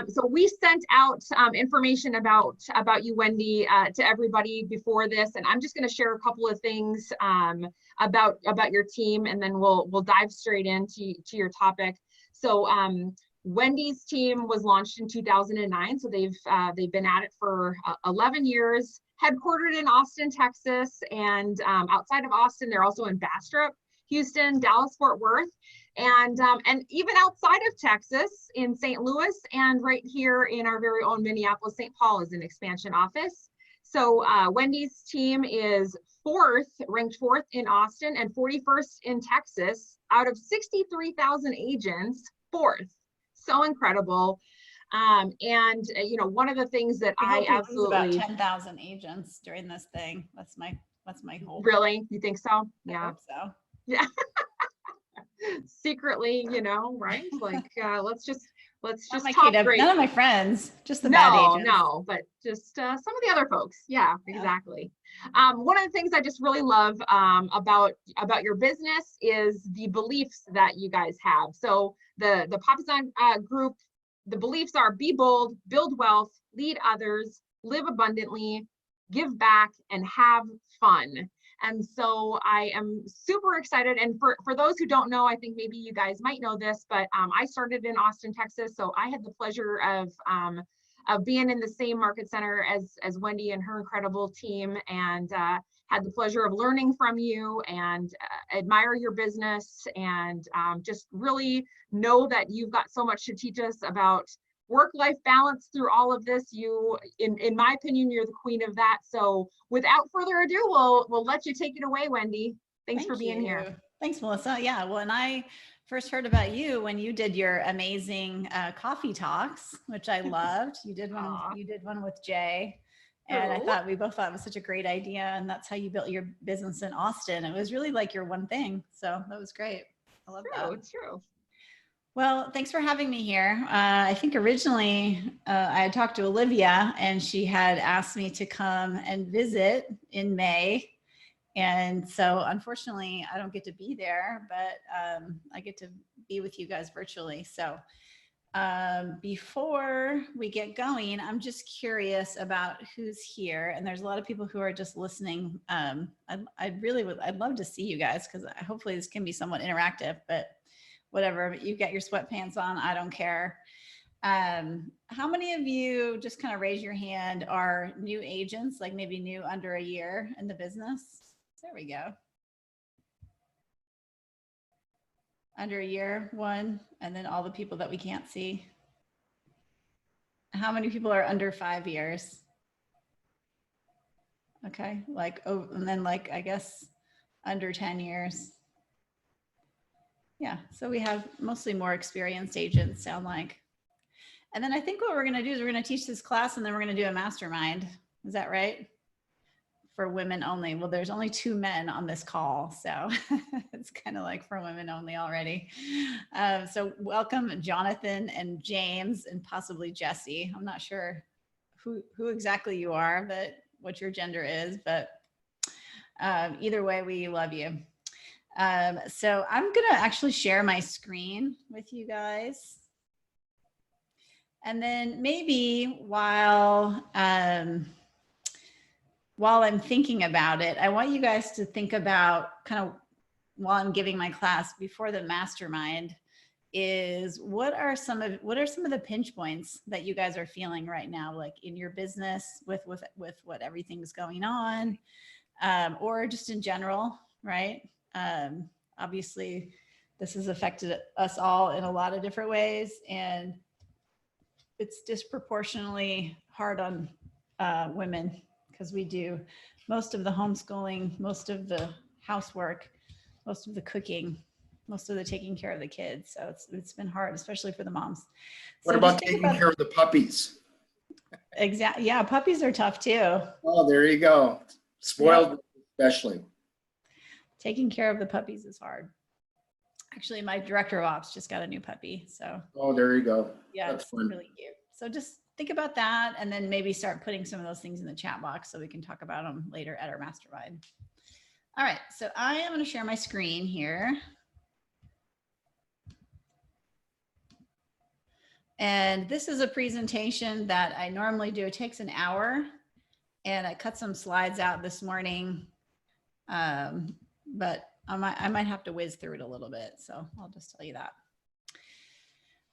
So we sent out information about you, Wendy, to everybody before this, and I'm just going to share a couple of things about your team, and then we'll dive straight into your topic. So Wendy's team was launched in 2009, so they've been at it for 11 years, headquartered in Austin, Texas, and outside of Austin, they're also in Bastrop, Houston, Dallas, Fort Worth, and even outside of Texas in St. Louis, and right here in our very own Minneapolis, St. Paul is an expansion office. So Wendy's team is ranked fourth in Austin and 41st in Texas out of 63,000 agents, fourth. So incredible. And you know, one of the things that I absolutely about 10,000 agents during this thing. That's my hope. Really? You think so? Yeah. I hope so. Yeah. Secretly, you know, right? Like let's just talk great. None of my friends, just the bad agents. No, but just some of the other folks. Yeah, exactly. One of the things I just really love about your business is the beliefs that you guys have. So the Papasan group, the beliefs are: be bold, build wealth, lead others, live abundantly, give back, and have fun. And so I am super excited. And for those who don't know, I think maybe you guys might know this, but I started in Austin, Texas. So I had the pleasure of being in the same market center as Wendy and her incredible team, and had the pleasure of learning from you and admire your business, and just really know that you've got so much to teach us about work-life balance through all of this. You, in my opinion, you're the queen of that. So without further ado, we'll let you take it away, Wendy. Thanks for being here. Thanks, Melissa. Yeah, well, and I first heard about you when you did your amazing coffee talks, which I loved. You did one with Jay. And I thought we both thought it was such a great idea. And that's how you built your business in Austin. It was really like your one thing. So that was great. I love that. It's true. Well, thanks for having me here. I think originally I had talked to Olivia, and she had asked me to come and visit in May. And so unfortunately, I don't get to be there, but I get to be with you guys virtually. So before we get going, I'm just curious about who's here. And there's a lot of people who are just listening. I'd love to see you guys, because hopefully this can be somewhat interactive, but whatever, you get your sweatpants on, I don't care. How many of you, just kind of raise your hand, are new agents, like maybe new under a year in the business? There we go. Under a year, one, and then all the people that we can't see. How many people are under 5 years? Okay, like, oh, and then like, I guess under 10 years. Yeah, so we have mostly more experienced agents, sound like. And then I think what we're going to do is we're going to teach this class, and then we're going to do a mastermind. Is that right? For women only. Well, there's only 2 men on this call, so it's kind of like for women only already. So welcome Jonathan and James and possibly Jesse. I'm not sure who exactly you are, but what your gender is, but either way, we love you. So I'm going to actually share my screen with you guys. And then maybe while I'm thinking about it, I want you guys to think about, kind of while I'm giving my class before the mastermind, is what are some of the pinch points that you guys are feeling right now, like in your business with what everything's going on, or just in general, right? Obviously this has affected us all in a lot of different ways, and it's disproportionately hard on women, because we do most of the homeschooling, most of the housework, most of the cooking, most of the taking care of the kids. So it's been hard, especially for the moms. What about taking care of the puppies? Exactly. Yeah, puppies are tough too. Oh, there you go. Spoiled, especially. Taking care of the puppies is hard. Actually, my director of ops just got a new puppy. So. Oh, there you go. Yeah, it's really cute. So just think about that, and then maybe start putting some of those things in the chat box so we can talk about them later at our mastermind. All right, so I am going to share my screen here. And this is a presentation that I normally do. It takes an hour, and I cut some slides out this morning, but I might have to whiz through it a little bit. So I'll just tell you that.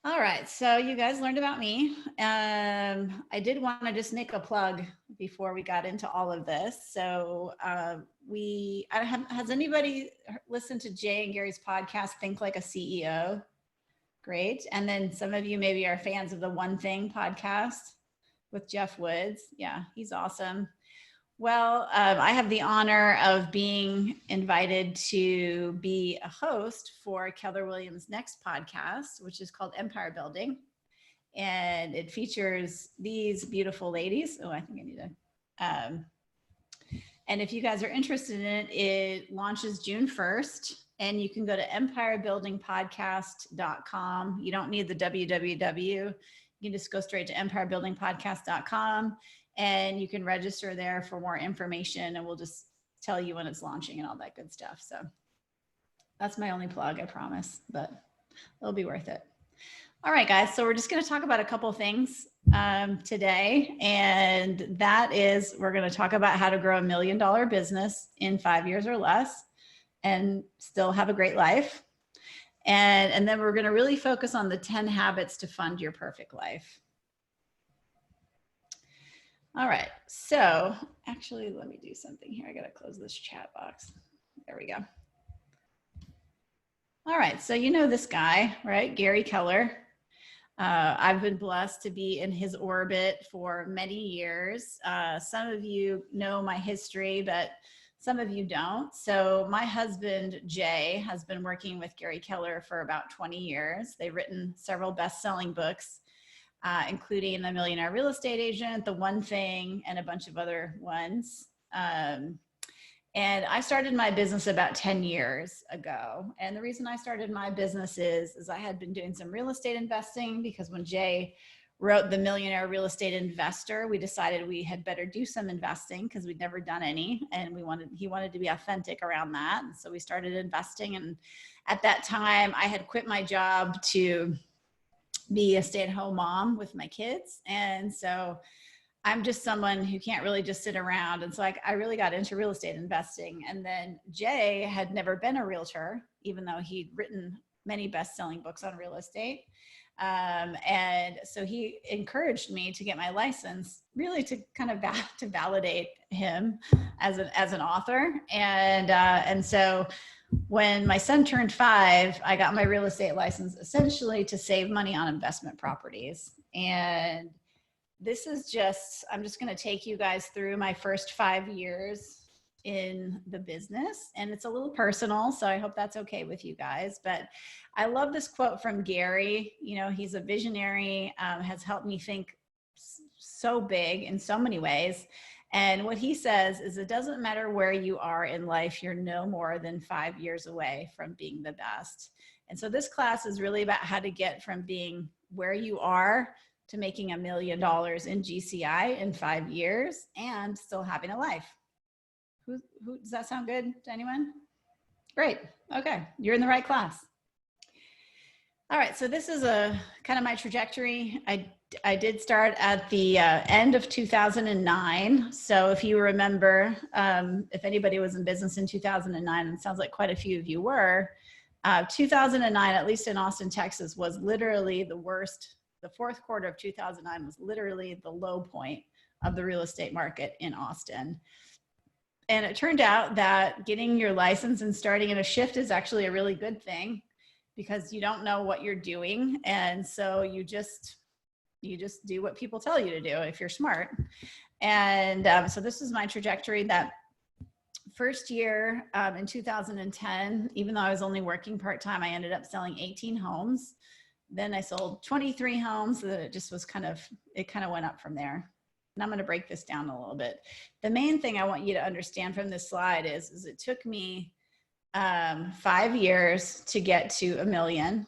All right, so you guys learned about me. I did want to just make a plug before we got into all of this. So has anybody listened to Jay and Gary's podcast, Think Like a CEO? Great. And then some of you maybe are fans of the One Thing podcast with Jeff Woods. Yeah, he's awesome. Well, I have the honor of being invited to be a host for Keller Williams' next podcast, which is called Empire Building. And it features these beautiful ladies. Oh, I think I need to. And if you guys are interested in it, it launches June 1st. And you can go to empirebuildingpodcast.com. You don't need the www. You can just go straight to empirebuildingpodcast.com. And you can register there for more information, and we'll just tell you when it's launching and all that good stuff. So that's my only plug, I promise, but it'll be worth it. All right, guys. So we're just going to talk about a couple things today. And that is, we're going to talk about how to grow $1 million business in 5 years or less and still have a great life. And then we're going to really focus on the 10 habits to fund your perfect life. All right, so actually, let me do something here. I gotta close this chat box. There we go. All right, so you know this guy, right? Gary Keller. I've been blessed to be in his orbit for many years. Some of you know my history, but some of you don't. So my husband, Jay, has been working with Gary Keller for about 20 years. They've written several best-selling books, including The Millionaire Real Estate Agent, The One Thing, and a bunch of other ones. And I started my business about 10 years ago. And the reason I started my business is I had been doing some real estate investing, because when Jay wrote The Millionaire Real Estate Investor, we decided we had better do some investing because we'd never done any. And he wanted to be authentic around that. And so we started investing. And at that time, I had quit my job to be a stay-at-home mom with my kids. And so I'm just someone who can't really just sit around. And so I really got into real estate investing. And then Jay had never been a realtor, even though he'd written many best-selling books on real estate. And so he encouraged me to get my license, really to kind of to validate him as an author. And so when my son turned 5, I got my real estate license essentially to save money on investment properties. And this is I'm just going to take you guys through my first 5 years in the business. And it's a little personal, so I hope that's okay with you guys. But I love this quote from Gary. You know, he's a visionary, has helped me think so big in so many ways. And what he says is, it doesn't matter where you are in life, you're no more than 5 years away from being the best. And so this class is really about how to get from being where you are to making $1 million in GCI in 5 years and still having a life. Who does that sound good to anyone? Great. Okay, you're in the right class. All right, so this is a kind of my trajectory. I did start at the end of 2009. So if you remember, if anybody was in business in 2009, and it sounds like quite a few of you were, 2009, at least in Austin, Texas, was literally the worst. The fourth quarter of 2009 was literally the low point of the real estate market in Austin. And it turned out that getting your license and starting in a shift is actually a really good thing, because you don't know what you're doing. And so you just do what people tell you to do if you're smart. And so this is my trajectory. That first year in 2010, even though I was only working part-time, I ended up selling 18 homes. Then I sold 23 homes. It just was it kind of went up from there. And I'm going to break this down a little bit. The main thing I want you to understand from this slide is it took me 5 years to get to $1 million.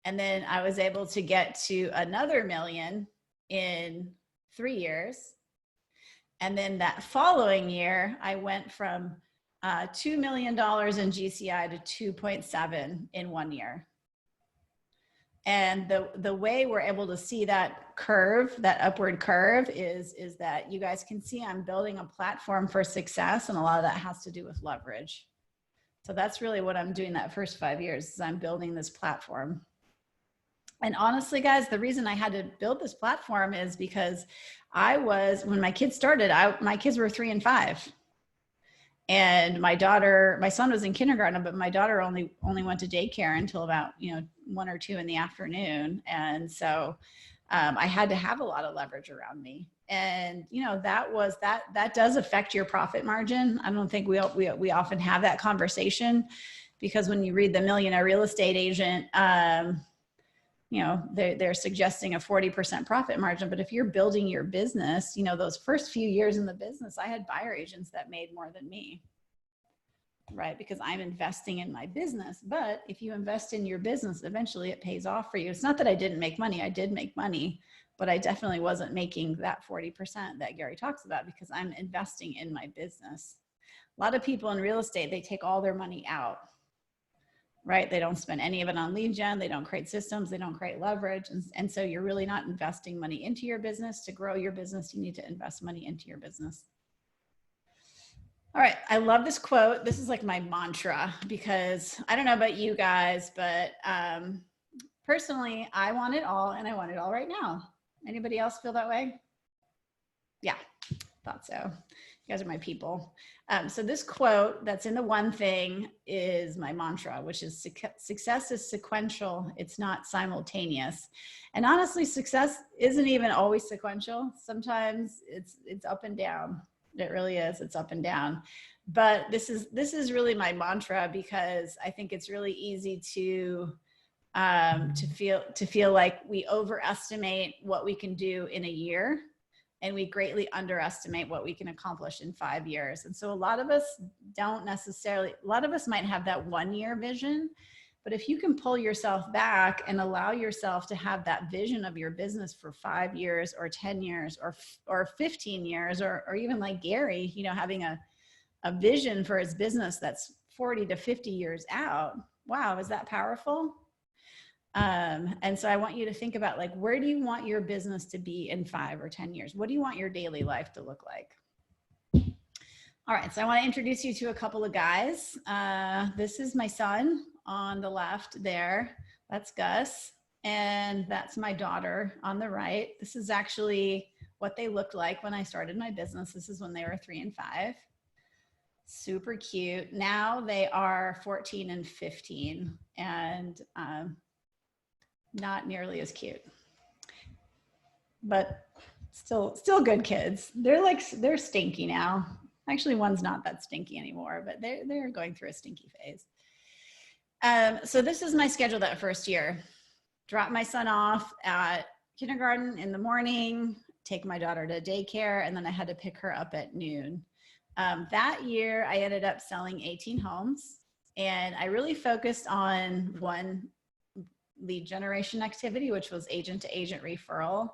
And then I was able to get to another $1 million in 3 years. And then that following year, I went from $2 million in GCI to 2.7 in 1 year. And the way we're able to see that curve, that upward curve, is that you guys can see I'm building a platform for success, and a lot of that has to do with leverage. So that's really what I'm doing that first 5 years, is I'm building this platform. And honestly, guys, the reason I had to build this platform is because when my kids started, my kids were 3 and 5. And my son was in kindergarten, but my daughter only went to daycare until about, 1 or 2 in the afternoon. And so I had to have a lot of leverage around me. And, that does affect your profit margin. I don't think we often have that conversation, because when you read The Millionaire Real Estate Agent, they're suggesting a 40% profit margin. But if you're building your business, those first few years in the business, I had buyer agents that made more than me, right? Because I'm investing in my business. But if you invest in your business, eventually it pays off for you. It's not that I didn't make money. I did make money, but I definitely wasn't making that 40% that Gary talks about, because I'm investing in my business. A lot of people in real estate, they take all their money out, right? They don't spend any of it on lead gen. They don't create systems. They don't create leverage. And so you're really not investing money into your business. To grow your business, you need to invest money into your business. All right. I love this quote. This is like my mantra, because I don't know about you guys, but personally, I want it all, and I want it all right now. Anybody else feel that way? Yeah, thought so. You guys are my people. So this quote that's in the one thing is my mantra, which is success is sequential. It's not simultaneous. And honestly, success isn't even always sequential. Sometimes it's up and down. It really is. It's up and down. But this is really my mantra, because I think it's really easy to feel like we overestimate what we can do in a year, and we greatly underestimate what we can accomplish in 5 years. And so a lot of us might have that 1-year vision, but if you can pull yourself back and allow yourself to have that vision of your business for 5 years or 10 years or 15 years, or even like Gary, having a vision for his business that's 40 to 50 years out. Wow, is that powerful? And so I want you to think about, like, where do you want your business to be in 5 or 10 years? What do you want your daily life to look like? All right. So I want to introduce you to a couple of guys. This is my son on the left there. That's Gus. And that's my daughter on the right. This is actually what they looked like when I started my business. This is when they were 3 and 5. Super cute. Now they are 14 and 15. And, not nearly as cute, but still good kids. They're stinky now. Actually, one's not that stinky anymore, but they're going through a stinky phase. So this is my schedule that first year. Drop my son off at kindergarten in the morning, take my daughter to daycare, and then I had to pick her up at noon. That year, I ended up selling 18 homes, and I really focused on one lead generation activity, which was agent to agent referral.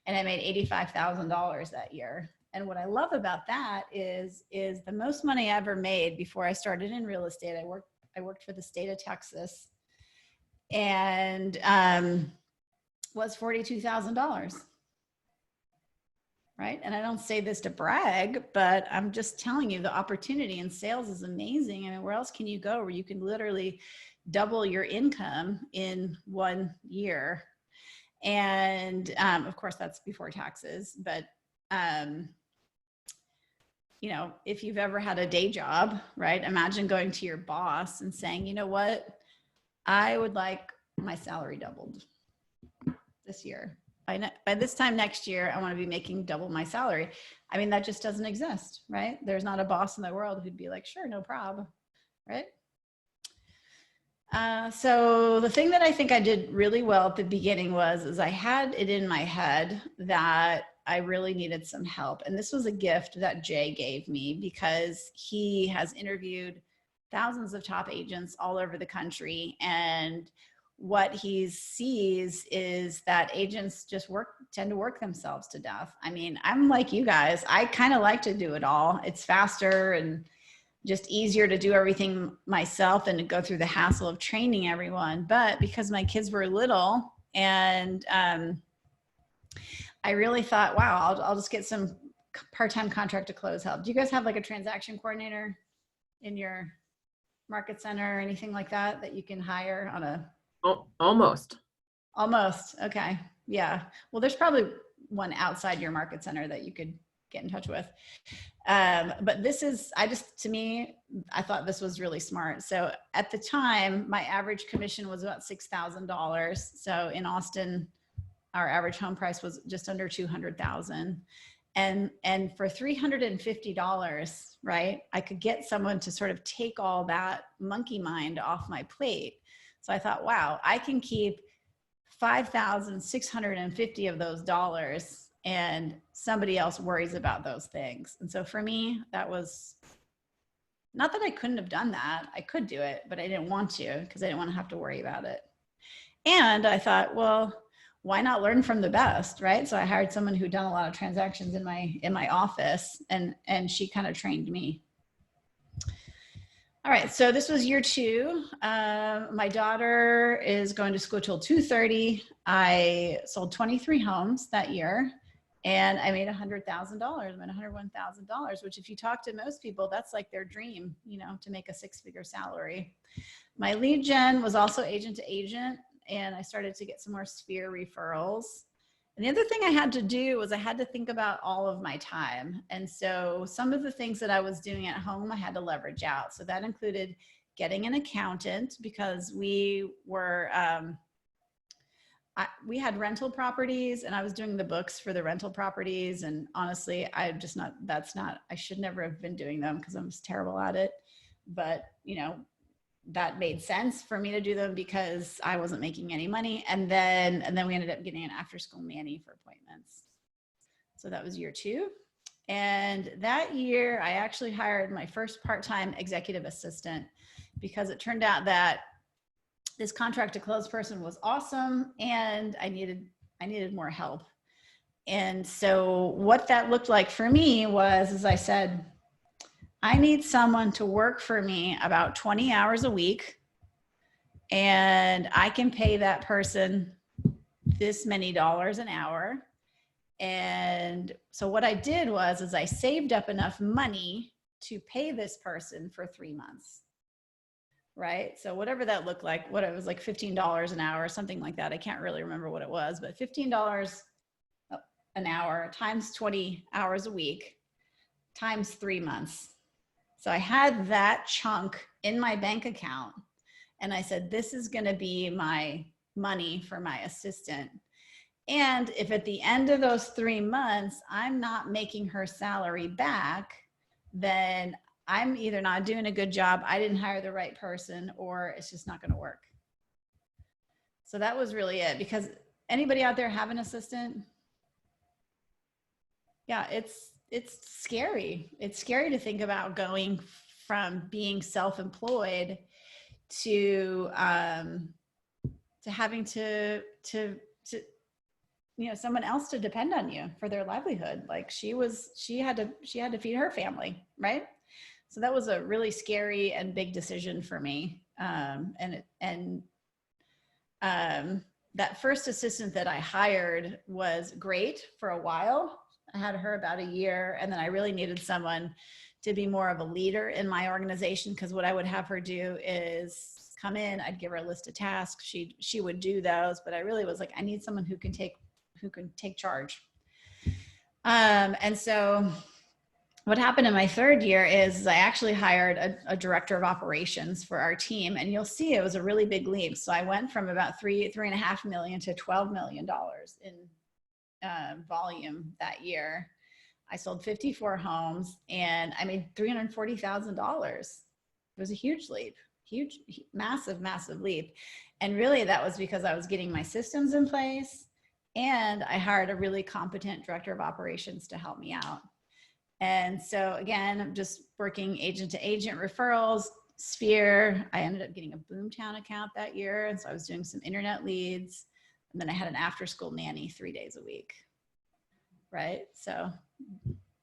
And I made $85,000 that year. And what I love about that is the most money I ever made before I started in real estate. I worked for the state of Texas, and was $42,000. Right? And I don't say this to brag, but I'm just telling you, the opportunity in sales is amazing. I mean, where else can you go where you can literally double your income in 1 year? And of course, that's before taxes. But if you've ever had a day job, right? Imagine going to your boss and saying, you know what? I would like my salary doubled this year. By this time next year, I want to be making double my salary. I mean, that just doesn't exist, right? There's not a boss in the world who'd be like, sure, no problem, right? So the thing that I think I did really well at the beginning is I had it in my head that I really needed some help. And this was a gift that Jay gave me, because he has interviewed thousands of top agents all over the country. And what he sees is that agents just tend to work themselves to death. I mean, I'm like you guys. I kind of like to do it all. It's faster and just easier to do everything myself than to go through the hassle of training everyone. But because my kids were little, And I really thought, wow, I'll just get some part-time contract to close help. Do you guys have like a transaction coordinator in your market center or anything like that that you can hire on a? Oh, almost. Almost. Okay. Yeah. Well, there's probably one outside your market center that you could get in touch with. But this is, to me, I thought this was really smart. So at the time, my average commission was about $6,000. So in Austin, our average home price was just under 200,000. And for $350, right, I could get someone to sort of take all that monkey mind off my plate. So I thought, wow, I can keep 5,650 of those dollars and somebody else worries about those things. And so for me, that was not that I couldn't have done that. I could do it, but I didn't want to because I didn't want to have to worry about it. And I thought, well, why not learn from the best, right? So I hired someone who'd done a lot of transactions in my office, and she kind of trained me. All right, so this was year 2. My daughter is going to school till 2:30. I sold 23 homes that year, and I made $100,000. I made $101,000, which if you talk to most people, that's like their dream, you know, to make a 6-figure salary. My lead gen was also agent to agent, and I started to get some more Sphere referrals. And the other thing I had to do was I had to think about all of my time. And so some of the things that I was doing at home, I had to leverage out. So that included getting an accountant because we were, we had rental properties and I was doing the books for the rental properties. And honestly, I should never have been doing them because I'm just terrible at it. But, you know, that made sense for me to do them because I wasn't making any money. And then we ended up getting an after school nanny for appointments. So that was year 2. And that year I actually hired my first part-time executive assistant because it turned out that this contract to close person was awesome and I needed more help. And so what that looked like for me was, as I said, I need someone to work for me about 20 hours a week, and I can pay that person this many dollars an hour. And so what I did was I saved up enough money to pay this person for 3 months, right? So whatever that looked like, what it was like $15 an hour, something like that. I can't really remember what it was, but $15 an hour times 20 hours a week times 3 months. So I had that chunk in my bank account and I said, this is going to be my money for my assistant. And if at the end of those 3 months, I'm not making her salary back, then I'm either not doing a good job, I didn't hire the right person, or it's just not going to work. So that was really it. Because anybody out there have an assistant? Yeah, it's scary. It's scary to think about going from being self-employed to having to you know, someone else to depend on you for their livelihood. Like she had to feed her family, right? So that was a really scary and big decision for me. That first assistant that I hired was great for a while. I had her about a year, and then I really needed someone to be more of a leader in my organization, because what I would have her do is come in, I'd give her a list of tasks, she would do those, but I really was like, I need someone who can take charge. And so what happened in my 3rd year is I actually hired a director of operations for our team, and you'll see it was a really big leap. So I went from about $3.5 million to $12 million in volume that year. I sold 54 homes and I made $340,000. It was a huge leap, massive leap. And really that was because I was getting my systems in place and I hired a really competent director of operations to help me out. And so again, I'm just working agent to agent referrals, Sphere. I ended up getting a Boomtown account that year. And so I was doing some internet leads. And then I had an after school nanny 3 days a week, right? So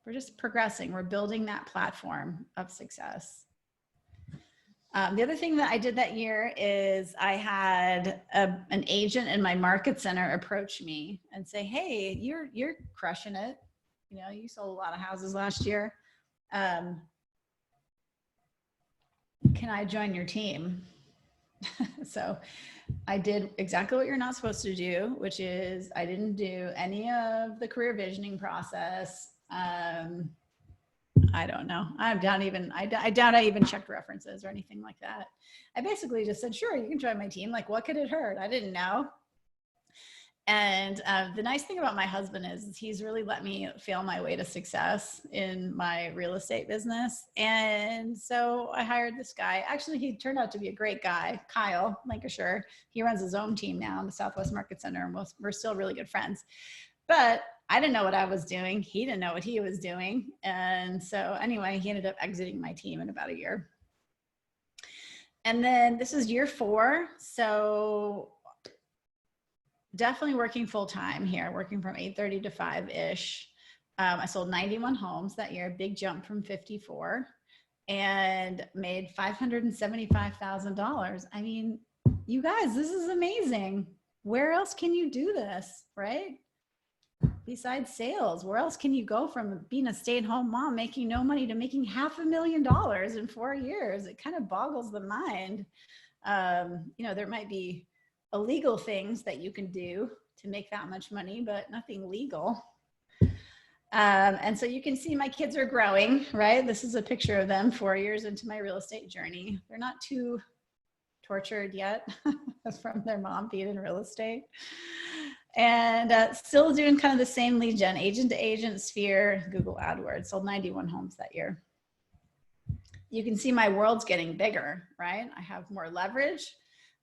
we're just progressing. We're building that platform of success. The other thing that I did that year is I had an agent in my market center approach me and say, "Hey, you're crushing it. You know, you sold a lot of houses last year. Can I join your team?" So I did exactly what you're not supposed to do, which is I didn't do any of the career visioning process. I don't know. I doubt I even checked references or anything like that. I basically just said, sure, you can join my team. Like, what could it hurt? I didn't know. And the nice thing about my husband is he's really let me feel my way to success in my real estate business. And so I hired this guy. Actually, he turned out to be a great guy, Kyle Lancashire. He runs his own team now in the Southwest Market Center, and we're still really good friends. But I didn't know what I was doing. He didn't know what he was doing. And so anyway, he ended up exiting my team in about a year. And then this is year 4. So definitely working full time here, working from 8:30 to 5-ish. I sold 91 homes that year, big jump from 54, and made $575,000. I mean, you guys, this is amazing. Where else can you do this, right? Besides sales, where else can you go from being a stay-at-home mom making no money to making $500,000 in 4 years? It kind of boggles the mind. You know, there might be illegal things that you can do to make that much money, but nothing legal. And so you can see my kids are growing, right? This is a picture of them 4 years into my real estate journey. They're not too tortured yet from their mom being in real estate. And still doing kind of the same lead gen, agent to agent sphere, Google AdWords, sold 91 homes that year. You can see my world's getting bigger, right? I have more leverage.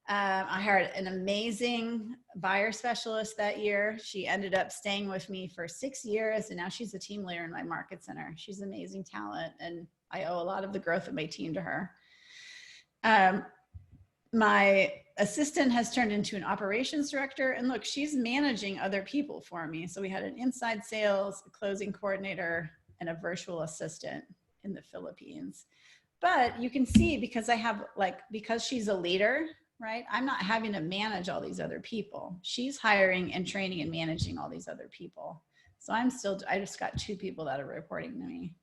I hired an amazing buyer specialist that year. She ended up staying with me for 6 years, and now she's a team leader in my market center. She's amazing talent, and I owe a lot of the growth of my team to her. My assistant has turned into an operations director, and look, she's managing other people for me. So we had an inside sales, a closing coordinator, and a virtual assistant in the Philippines. But you can see, because because she's a leader, right? I'm not having to manage all these other people. She's hiring and training and managing all these other people. So I just got 2 people that are reporting to me.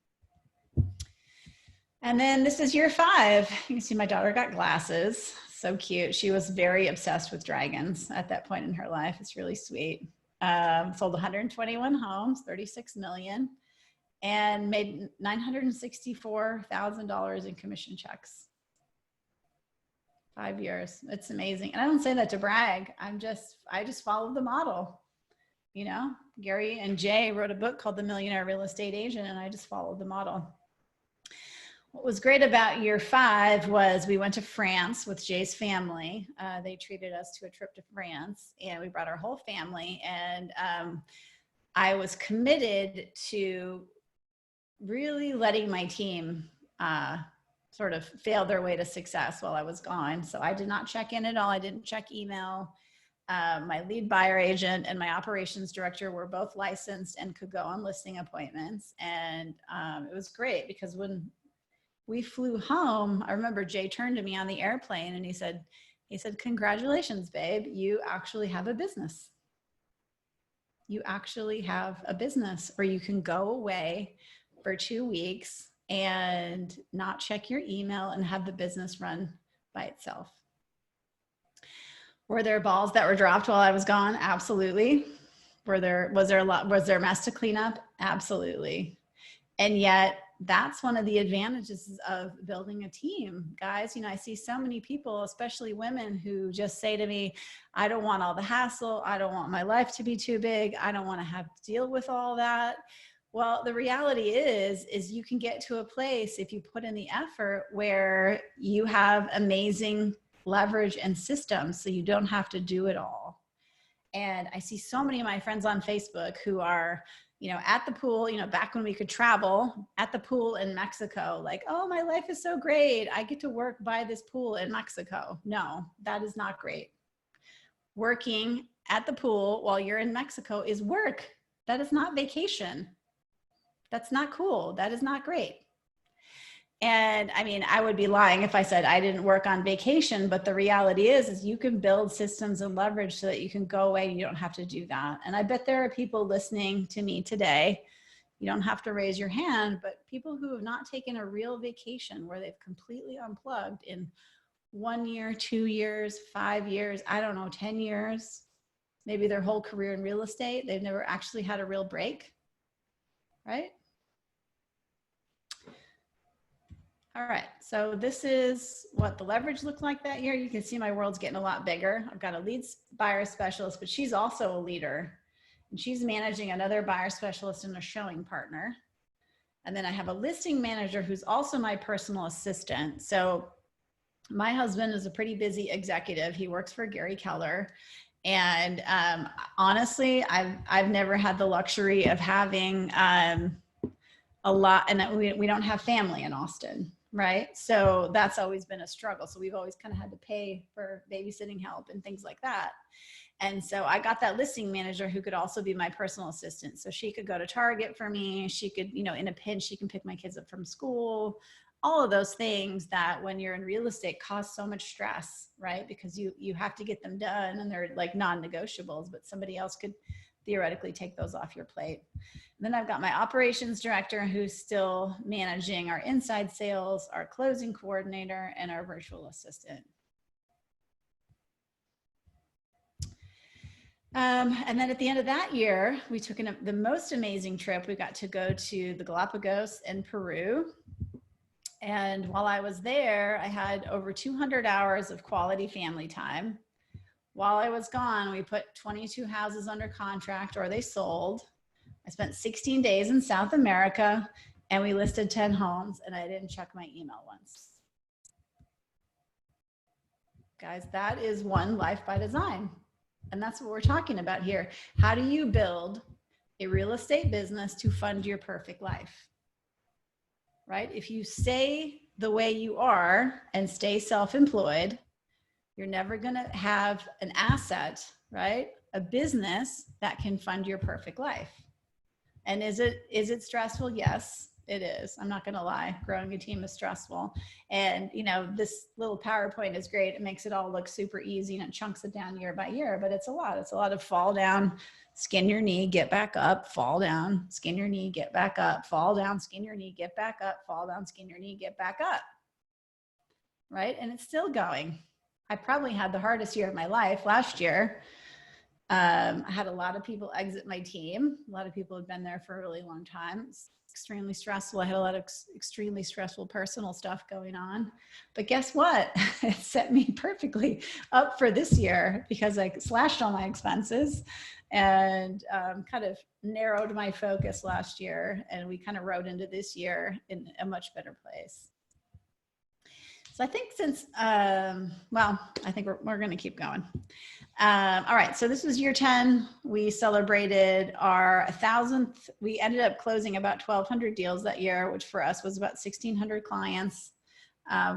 And then this is year 5. You can see my daughter got glasses. So cute. She was very obsessed with dragons at that point in her life. It's really sweet. Sold 121 homes, 36 million, and made $964,000 in commission checks. 5 years. It's amazing. And I don't say that to brag. I just followed the model. You know, Gary and Jay wrote a book called The Millionaire Real Estate Agent, and I just followed the model. What was great about year 5 was we went to France with Jay's family. They treated us to a trip to France, and we brought our whole family. And I was committed to really letting my team sort of fail their way to success while I was gone. So I did not check in at all. I didn't check email. My lead buyer agent and my operations director were both licensed and could go on listing appointments. And it was great, because when we flew home, I remember Jay turned to me on the airplane and he said, "Congratulations, babe. You actually have a business. You actually have a business where you can go away for 2 weeks and not check your email and have the business run by itself." Were there balls that were dropped while I was gone? Absolutely. Was there a mess to clean up? Absolutely. And yet that's one of the advantages of building a team, guys. You know, I see so many people, especially women, who just say to me, "I don't want all the hassle. I don't want my life to be too big. I don't want to have to deal with all that." Well, the reality is you can get to a place, if you put in the effort, where you have amazing leverage and systems, so you don't have to do it all. And I see so many of my friends on Facebook who are, you know, at the pool, you know, back when we could travel, at the pool in Mexico, like, "Oh, my life is so great. I get to work by this pool in Mexico." No, that is not great. Working at the pool while you're in Mexico is work. That is not vacation. That's not cool. That is not great. And I mean, I would be lying if I said I didn't work on vacation, but the reality is you can build systems and leverage so that you can go away and you don't have to do that. And I bet there are people listening to me today. You don't have to raise your hand, but people who have not taken a real vacation where they've completely unplugged in 1 year, 2 years, 5 years, I don't know, 10 years, maybe their whole career in real estate, they've never actually had a real break, right? All right, so this is what the leverage looked like that year. You can see my world's getting a lot bigger. I've got a lead buyer specialist, but she's also a leader. And she's managing another buyer specialist and a showing partner. And then I have a listing manager who's also my personal assistant. So my husband is a pretty busy executive. He works for Gary Keller. And honestly, I've never had the luxury of having a lot, and we don't have family in Austin, right? So that's always been a struggle. So we've always kind of had to pay for babysitting help and things like that. And so I got that listing manager who could also be my personal assistant. So she could go to Target for me. She could, you know, in a pinch, she can pick my kids up from school. All of those things that when you're in real estate cause so much stress, right? Because you have to get them done and they're like non-negotiables, but somebody else could theoretically take those off your plate. And then I've got my operations director who's still managing our inside sales, our closing coordinator, and our virtual assistant. And then at the end of that year, we took the most amazing trip. We got to go to the Galapagos and Peru. And while I was there, I had over 200 hours of quality family time. While I was gone, we put 22 houses under contract or they sold. I spent 16 days in South America and we listed 10 homes and I didn't check my email once. Guys, that is one life by design. And that's what we're talking about here. How do you build a real estate business to fund your perfect life? Right? If you stay the way you are and stay self-employed, you're never going to have an asset, right? A business that can fund your perfect life. And is it stressful? Yes, it is. I'm not going to lie. Growing a team is stressful. And, you know, this little PowerPoint is great. It makes it all look super easy and it chunks it down year by year, but it's a lot. It's a lot of fall down, skin your knee, get back up, fall down, skin your knee, get back up, fall down, skin your knee, get back up, fall down, skin your knee, get back up. Right? And it's still going. I probably had the hardest year of my life last year. I had a lot of people exit my team. A lot of people had been there for a really long time. It's extremely stressful. I had a lot of extremely stressful personal stuff going on. But guess what? It set me perfectly up for this year because I slashed all my expenses and kind of narrowed my focus last year. And we kind of rode into this year in a much better place. So I think since, well, I think we're going to keep going. All right. So this was year 10. We celebrated our 1,000th. We ended up closing about 1,200 deals that year, which for us was about 1,600 clients.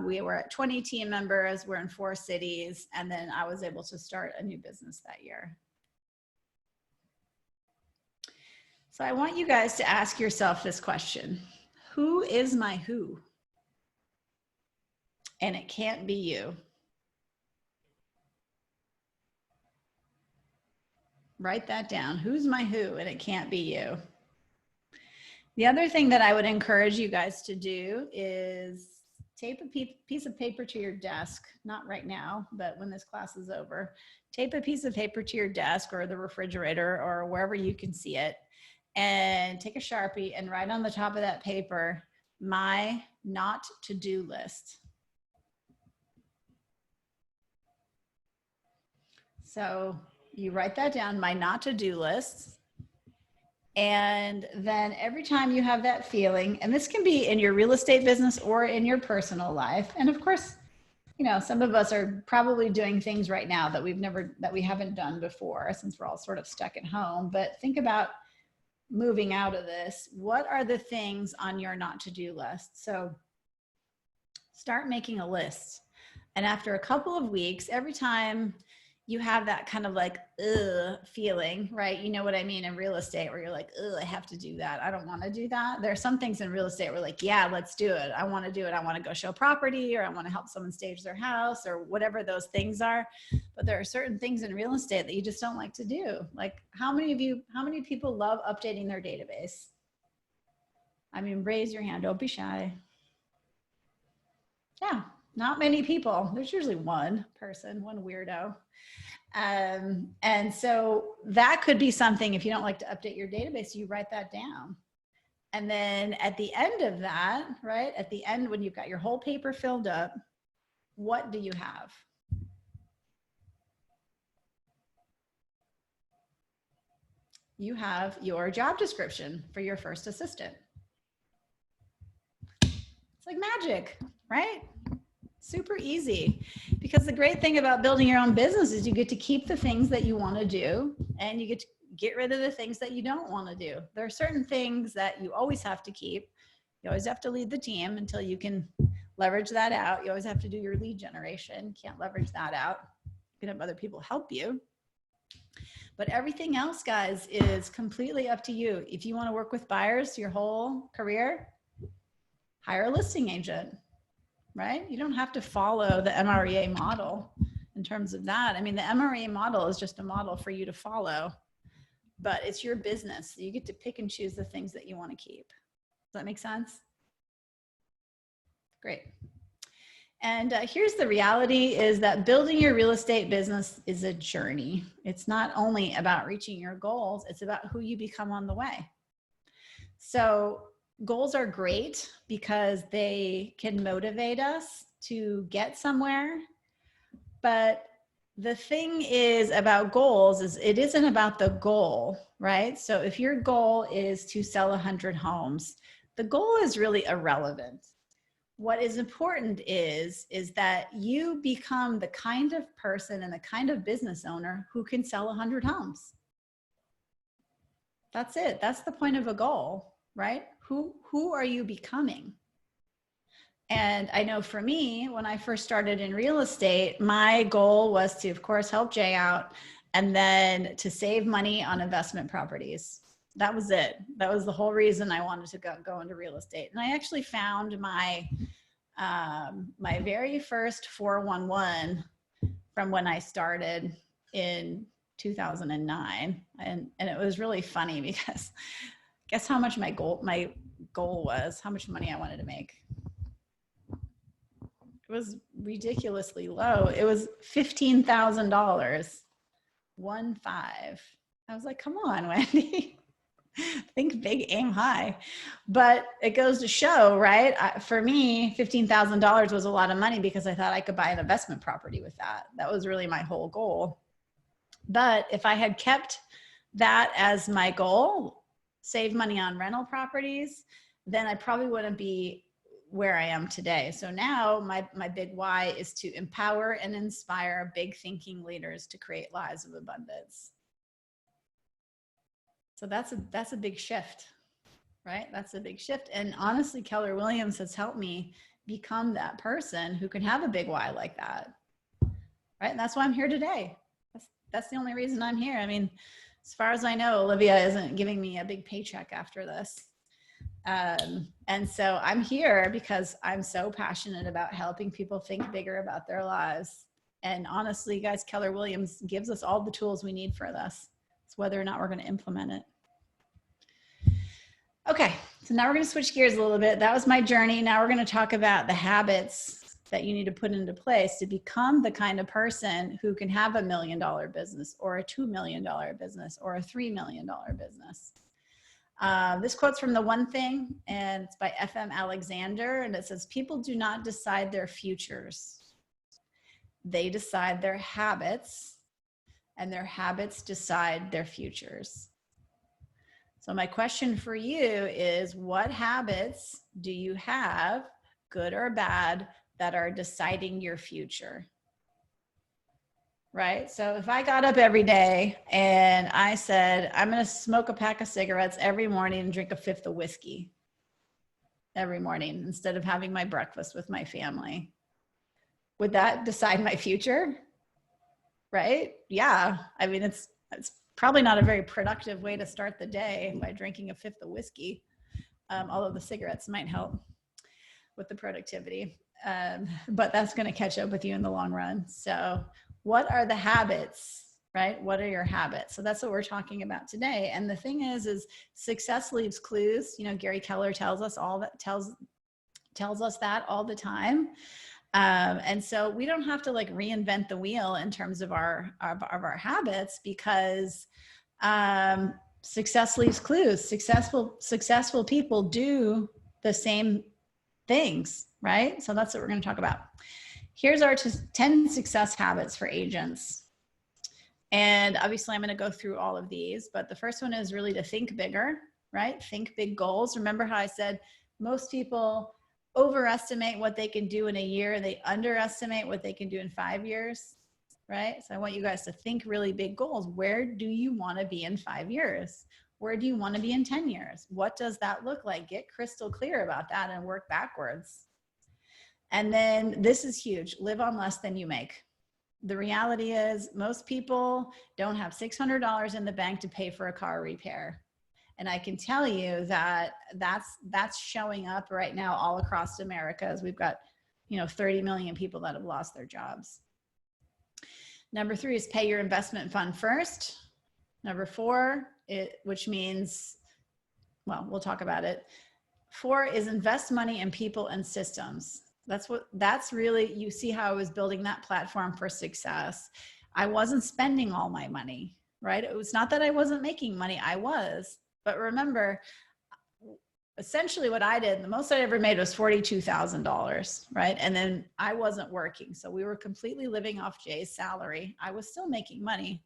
We were at 20 team members. We're in 4 cities. And then I was able to start a new business that year. So I want you guys to ask yourself this question. Who is my who? And it can't be you. Write that down. Who's my who? And it can't be you. The other thing that I would encourage you guys to do is tape a piece of paper to your desk, not right now, but when this class is over, tape a piece of paper to your desk or the refrigerator or wherever you can see it, and take a Sharpie and write on the top of that paper, my not to-do list. So you write that down, my not to-do list. And then every time you have that feeling, and this can be in your real estate business or in your personal life. And of course, you know, some of us are probably doing things right now that we haven't done before since we're all sort of stuck at home. But think about moving out of this. What are the things on your not to-do list? So start making a list. And after a couple of weeks, every time you have that kind of like, ugh, feeling, right? You know what I mean? In real estate, where you're like, ugh, I have to do that. I don't want to do that. There are some things in real estate where like, yeah, let's do it. I want to do it. I want to go show property, or I want to help someone stage their house, or whatever those things are. But there are certain things in real estate that you just don't like to do. Like, how many people love updating their database? I mean, raise your hand. Don't be shy. Yeah, not many people. There's usually one person, one weirdo. And so that could be something, if you don't like to update your database, you write that down. And then at the end of that, right, at the end, when you've got your whole paper filled up, what do you have? You have your job description for your first assistant. It's like magic, right? Super easy. Because the great thing about building your own business is you get to keep the things that you want to do, and you get to get rid of the things that you don't want to do. There are certain things that you always have to keep. You always have to lead the team until you can leverage that out. You always have to do your lead generation. Can't leverage that out. You can have other people help you. But everything else, guys, is completely up to you. If you want to work with buyers your whole career, hire a listing agent, right? You don't have to follow the MREA model in terms of that. I mean, the MREA model is just a model for you to follow, but it's your business. So you get to pick and choose the things that you want to keep. Does that make sense? Great. And here's the reality, is that building your real estate business is a journey. It's not only about reaching your goals, it's about who you become on the way. So goals are great because they can motivate us to get somewhere. But the thing is about goals is it isn't about the goal, right? So if your goal is to sell 100 homes, the goal is really irrelevant. What is important is that you become the kind of person and the kind of business owner who can sell 100 homes. That's it. That's the point of a goal, right? Who are you becoming? And I know for me, when I first started in real estate, my goal was to, of course, help Jay out, and then to save money on investment properties. That was it. That was the whole reason I wanted to go into real estate. And I actually found my my very first 411 from when I started in 2009, and it was really funny because guess how much my goal was, how much money I wanted to make. It was ridiculously low. It was $15,000. 1-5. I was like, come on, Wendy. Think big, aim high. But it goes to show, right? For me, $15,000 was a lot of money because I thought I could buy an investment property with that. That was really my whole goal. But if I had kept that as my goal, save money on rental properties, then I probably wouldn't be where I am today. So now my big why is to empower and inspire big thinking leaders to create lives of abundance. So that's a big shift, right? That's a big shift. And honestly, Keller Williams has helped me become that person who can have a big why like that, right? And that's why I'm here today. That's the only reason I'm here. I mean, as far as I know, Olivia isn't giving me a big paycheck after this. And so I'm here because I'm so passionate about helping people think bigger about their lives. And honestly, guys, Keller Williams gives us all the tools we need for this. It's whether or not we're going to implement it. Okay, so now we're going to switch gears a little bit. That was my journey. Now we're going to talk about the habits that you need to put into place to become the kind of person who can have $1 million business, or a $2 million business, or a $3 million business. This quote's from The One Thing, and it's by F.M. Alexander, and it says, people do not decide their futures. They decide their habits, and their habits decide their futures. So my question for you is, what habits do you have, good or bad, that are deciding your future? Right? So if I got up every day and I said, I'm going to smoke a pack of cigarettes every morning and drink a fifth of whiskey every morning instead of having my breakfast with my family, would that decide my future? right? Yeah. I mean, it's probably not a very productive way to start the day by drinking a fifth of whiskey. Although the cigarettes might help with the productivity. But that's going to catch up with you in the long run. So what are the habits, right? What are your habits? So that's what we're talking about today. And the thing is success leaves clues. You know, Gary Keller tells us tells us that all the time. And so we don't have to like reinvent the wheel in terms of our habits, because success leaves clues. Successful people do the same things, right? So that's what we're going to talk about. Here's our 10 success habits for agents. And obviously I'm going to go through all of these, but the first one is really to think bigger, right? Think big goals. Remember how I said most people overestimate what they can do in a year and they underestimate what they can do in 5 years, right? So I want you guys to think really big goals. Where do you want to be in 5 years? Where do you want to be in 10 years? What does that look like? Get crystal clear about that and work backwards. And then this is huge. Live on less than you make. The reality is most people don't have $600 in the bank to pay for a car repair. And I can tell you that that's showing up right now all across America, as we've got, 30 million people that have lost their jobs. Number 3 is pay your investment fund first. Number 4, which means, well, we'll talk about it. 4 is invest money in people and systems. That's really, you see how I was building that platform for success. I wasn't spending all my money, right? It was not that I wasn't making money, I was. But remember, essentially what I did, the most I ever made was $42,000, right? And then I wasn't working. So we were completely living off Jay's salary. I was still making money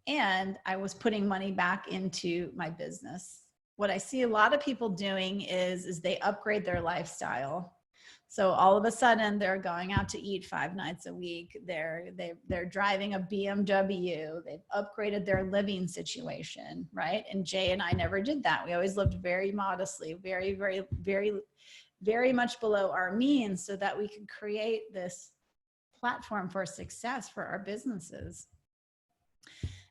and I was putting money back into my business. What I see a lot of people doing is they upgrade their lifestyle. So all of a sudden they're going out to eat 5 nights a week. They're driving a BMW. They've upgraded their living situation, right? And Jay and I never did that. We always lived very modestly, very, very, very, very much below our means, so that we could create this platform for success for our businesses.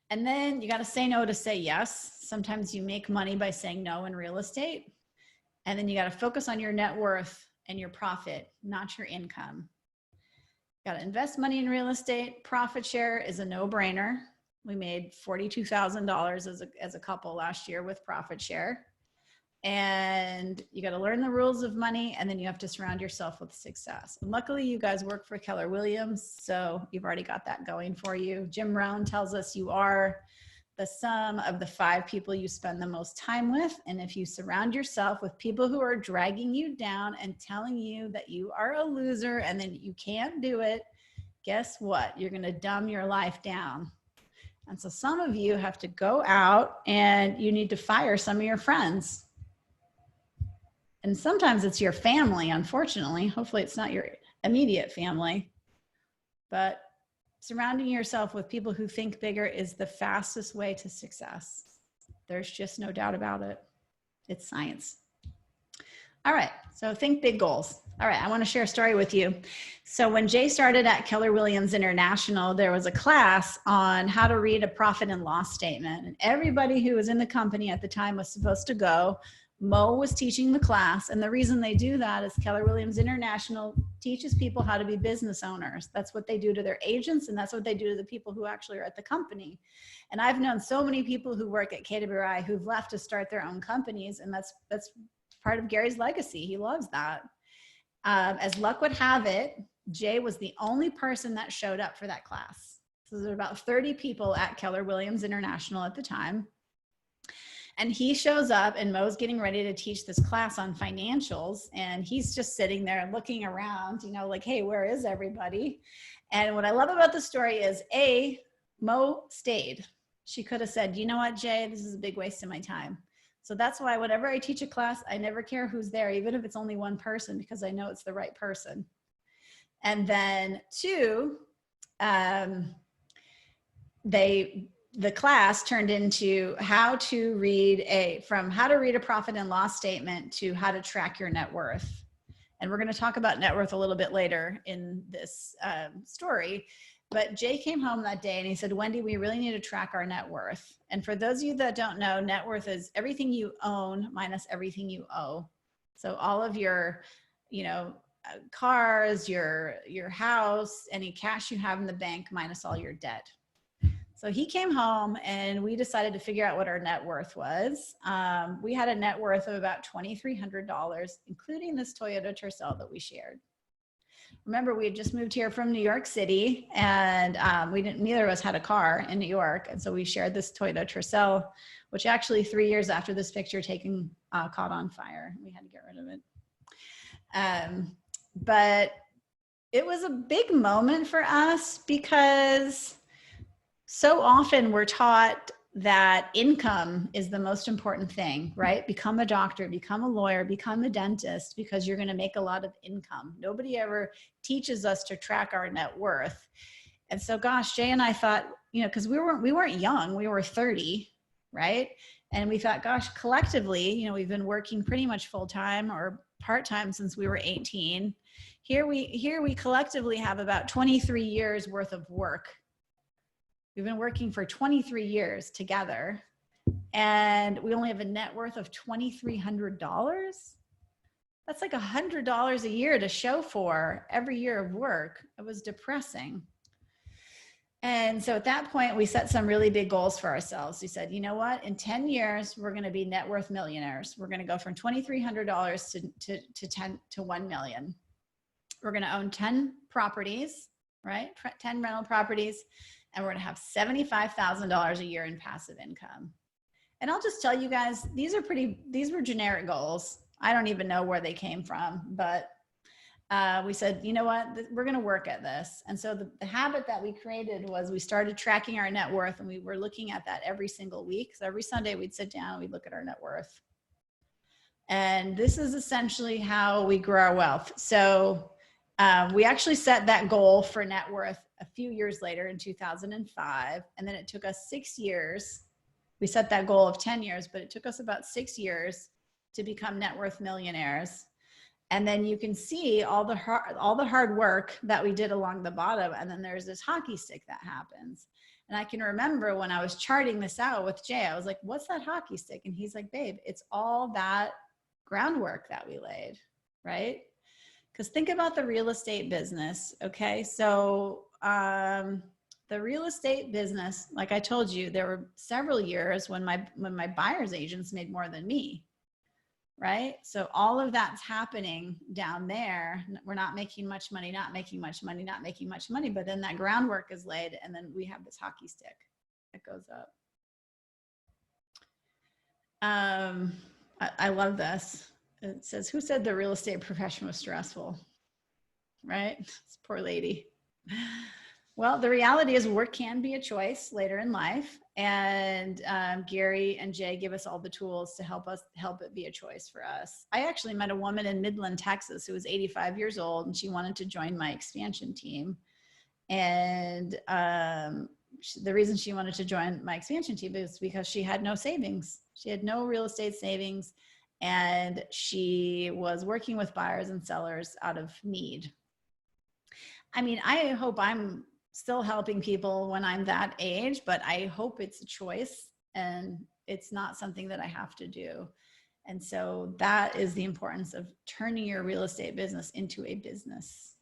And then you got to say no to say yes. Sometimes you make money by saying no in real estate. And then you got to focus on your net worth and your profit, not your income. Got to invest money in real estate. Profit share is a no-brainer. We made $42,000 as a couple last year with profit share. And you got to learn the rules of money, and then you have to surround yourself with success. And luckily, you guys work for Keller Williams, so you've already got that going for you. Jim Rohn tells us you are the sum of the 5 people you spend the most time with. And if you surround yourself with people who are dragging you down and telling you that you are a loser and then you can't do it, guess what? You're going to dumb your life down. And so some of you have to go out and you need to fire some of your friends. And sometimes it's your family, unfortunately. Hopefully it's not your immediate family. But surrounding yourself with people who think bigger is the fastest way to success. There's just no doubt about it. It's science. All right, so think big goals. All right, I want to share a story with you. So when Jay started at Keller Williams International, there was a class on how to read a profit and loss statement. And everybody who was in the company at the time was supposed to go. Mo was teaching the class, and the reason they do that is Keller Williams International teaches people how to be business owners. That's what they do to their agents, and that's what they do to the people who actually are at the company. And I've known so many people who work at KWI who've left to start their own companies, and that's part of Gary's legacy. He loves that. As luck would have it, Jay was the only person that showed up for that class. So there were about 30 people at Keller Williams International at the time. And he shows up, and Mo's getting ready to teach this class on financials. And he's just sitting there looking around, like, hey, where is everybody? And what I love about the story is, Mo stayed. She could have said, you know what, Jay, this is a big waste of my time. So that's why whenever I teach a class, I never care who's there, even if it's only one person, because I know it's the right person. And then 2, the class turned into how to read a profit and loss statement to how to track your net worth. And we're going to talk about net worth a little bit later in this story. But Jay came home that day and he said, Wendy, we really need to track our net worth. And for those of you that don't know, net worth is everything you own minus everything you owe. So all of your, cars, your house, any cash you have in the bank minus all your debt. So he came home and we decided to figure out what our net worth was. We had a net worth of about $2,300, including this Toyota Tercel that we shared. Remember, we had just moved here from New York City, and neither of us had a car in New York. And so we shared this Toyota Tercel, which actually 3 years after this picture taken caught on fire. We had to get rid of it. But it was a big moment for us because so often we're taught that income is the most important thing, right? Become a doctor, become a lawyer, become a dentist, because you're going to make a lot of income. Nobody ever teaches us to track our net worth. And so, gosh, Jay and I thought, because we weren't young, we were 30, right? And we thought, gosh, collectively, we've been working pretty much full time or part time since we were 18. Here we collectively have about 23 years worth of work. We've been working for 23 years together, and we only have a net worth of $2,300. That's like $100 a year to show for every year of work. It was depressing. And so at that point, we set some really big goals for ourselves. We said, you know what? In 10 years, we're going to be net worth millionaires. We're going to go from $2,300 to $1 million. We're going to own 10 properties, right? 10 rental properties. And we're going to have $75,000 a year in passive income. And I'll just tell you guys, these were generic goals. I don't even know where they came from, but we said, you know what, we're going to work at this. And so the habit that we created was we started tracking our net worth, and we were looking at that every single week. So every Sunday we'd sit down and we'd look at our net worth. And this is essentially how we grow our wealth. So we actually set that goal for net worth a few years later in 2005. And then it took us 6 years. We set that goal of 10 years, but it took us about 6 years to become net worth millionaires. And then you can see all the hard work that we did along the bottom. And then there's this hockey stick that happens. And I can remember when I was charting this out with Jay, I was like, what's that hockey stick? And he's like, babe, it's all that groundwork that we laid, right? Because think about the real estate business, okay? So the real estate business, like I told you, there were several years when my buyer's agents made more than me, right? So all of that's happening down there. We're not making much money, not making much money, not making much money, but then that groundwork is laid, and then we have this hockey stick that goes up. I love this. It says, who said the real estate profession was stressful? Right? This poor lady. Well, the reality is work can be a choice later in life. And Gary and Jay give us all the tools to help it be a choice for us. I actually met a woman in Midland, Texas, who was 85 years old, and she wanted to join my expansion team. And the reason she wanted to join my expansion team is because she had no savings. She had no real estate savings. And she was working with buyers and sellers out of need. I mean, I hope I'm still helping people when I'm that age, but I hope it's a choice and it's not something that I have to do. And so that is the importance of turning your real estate business into a business.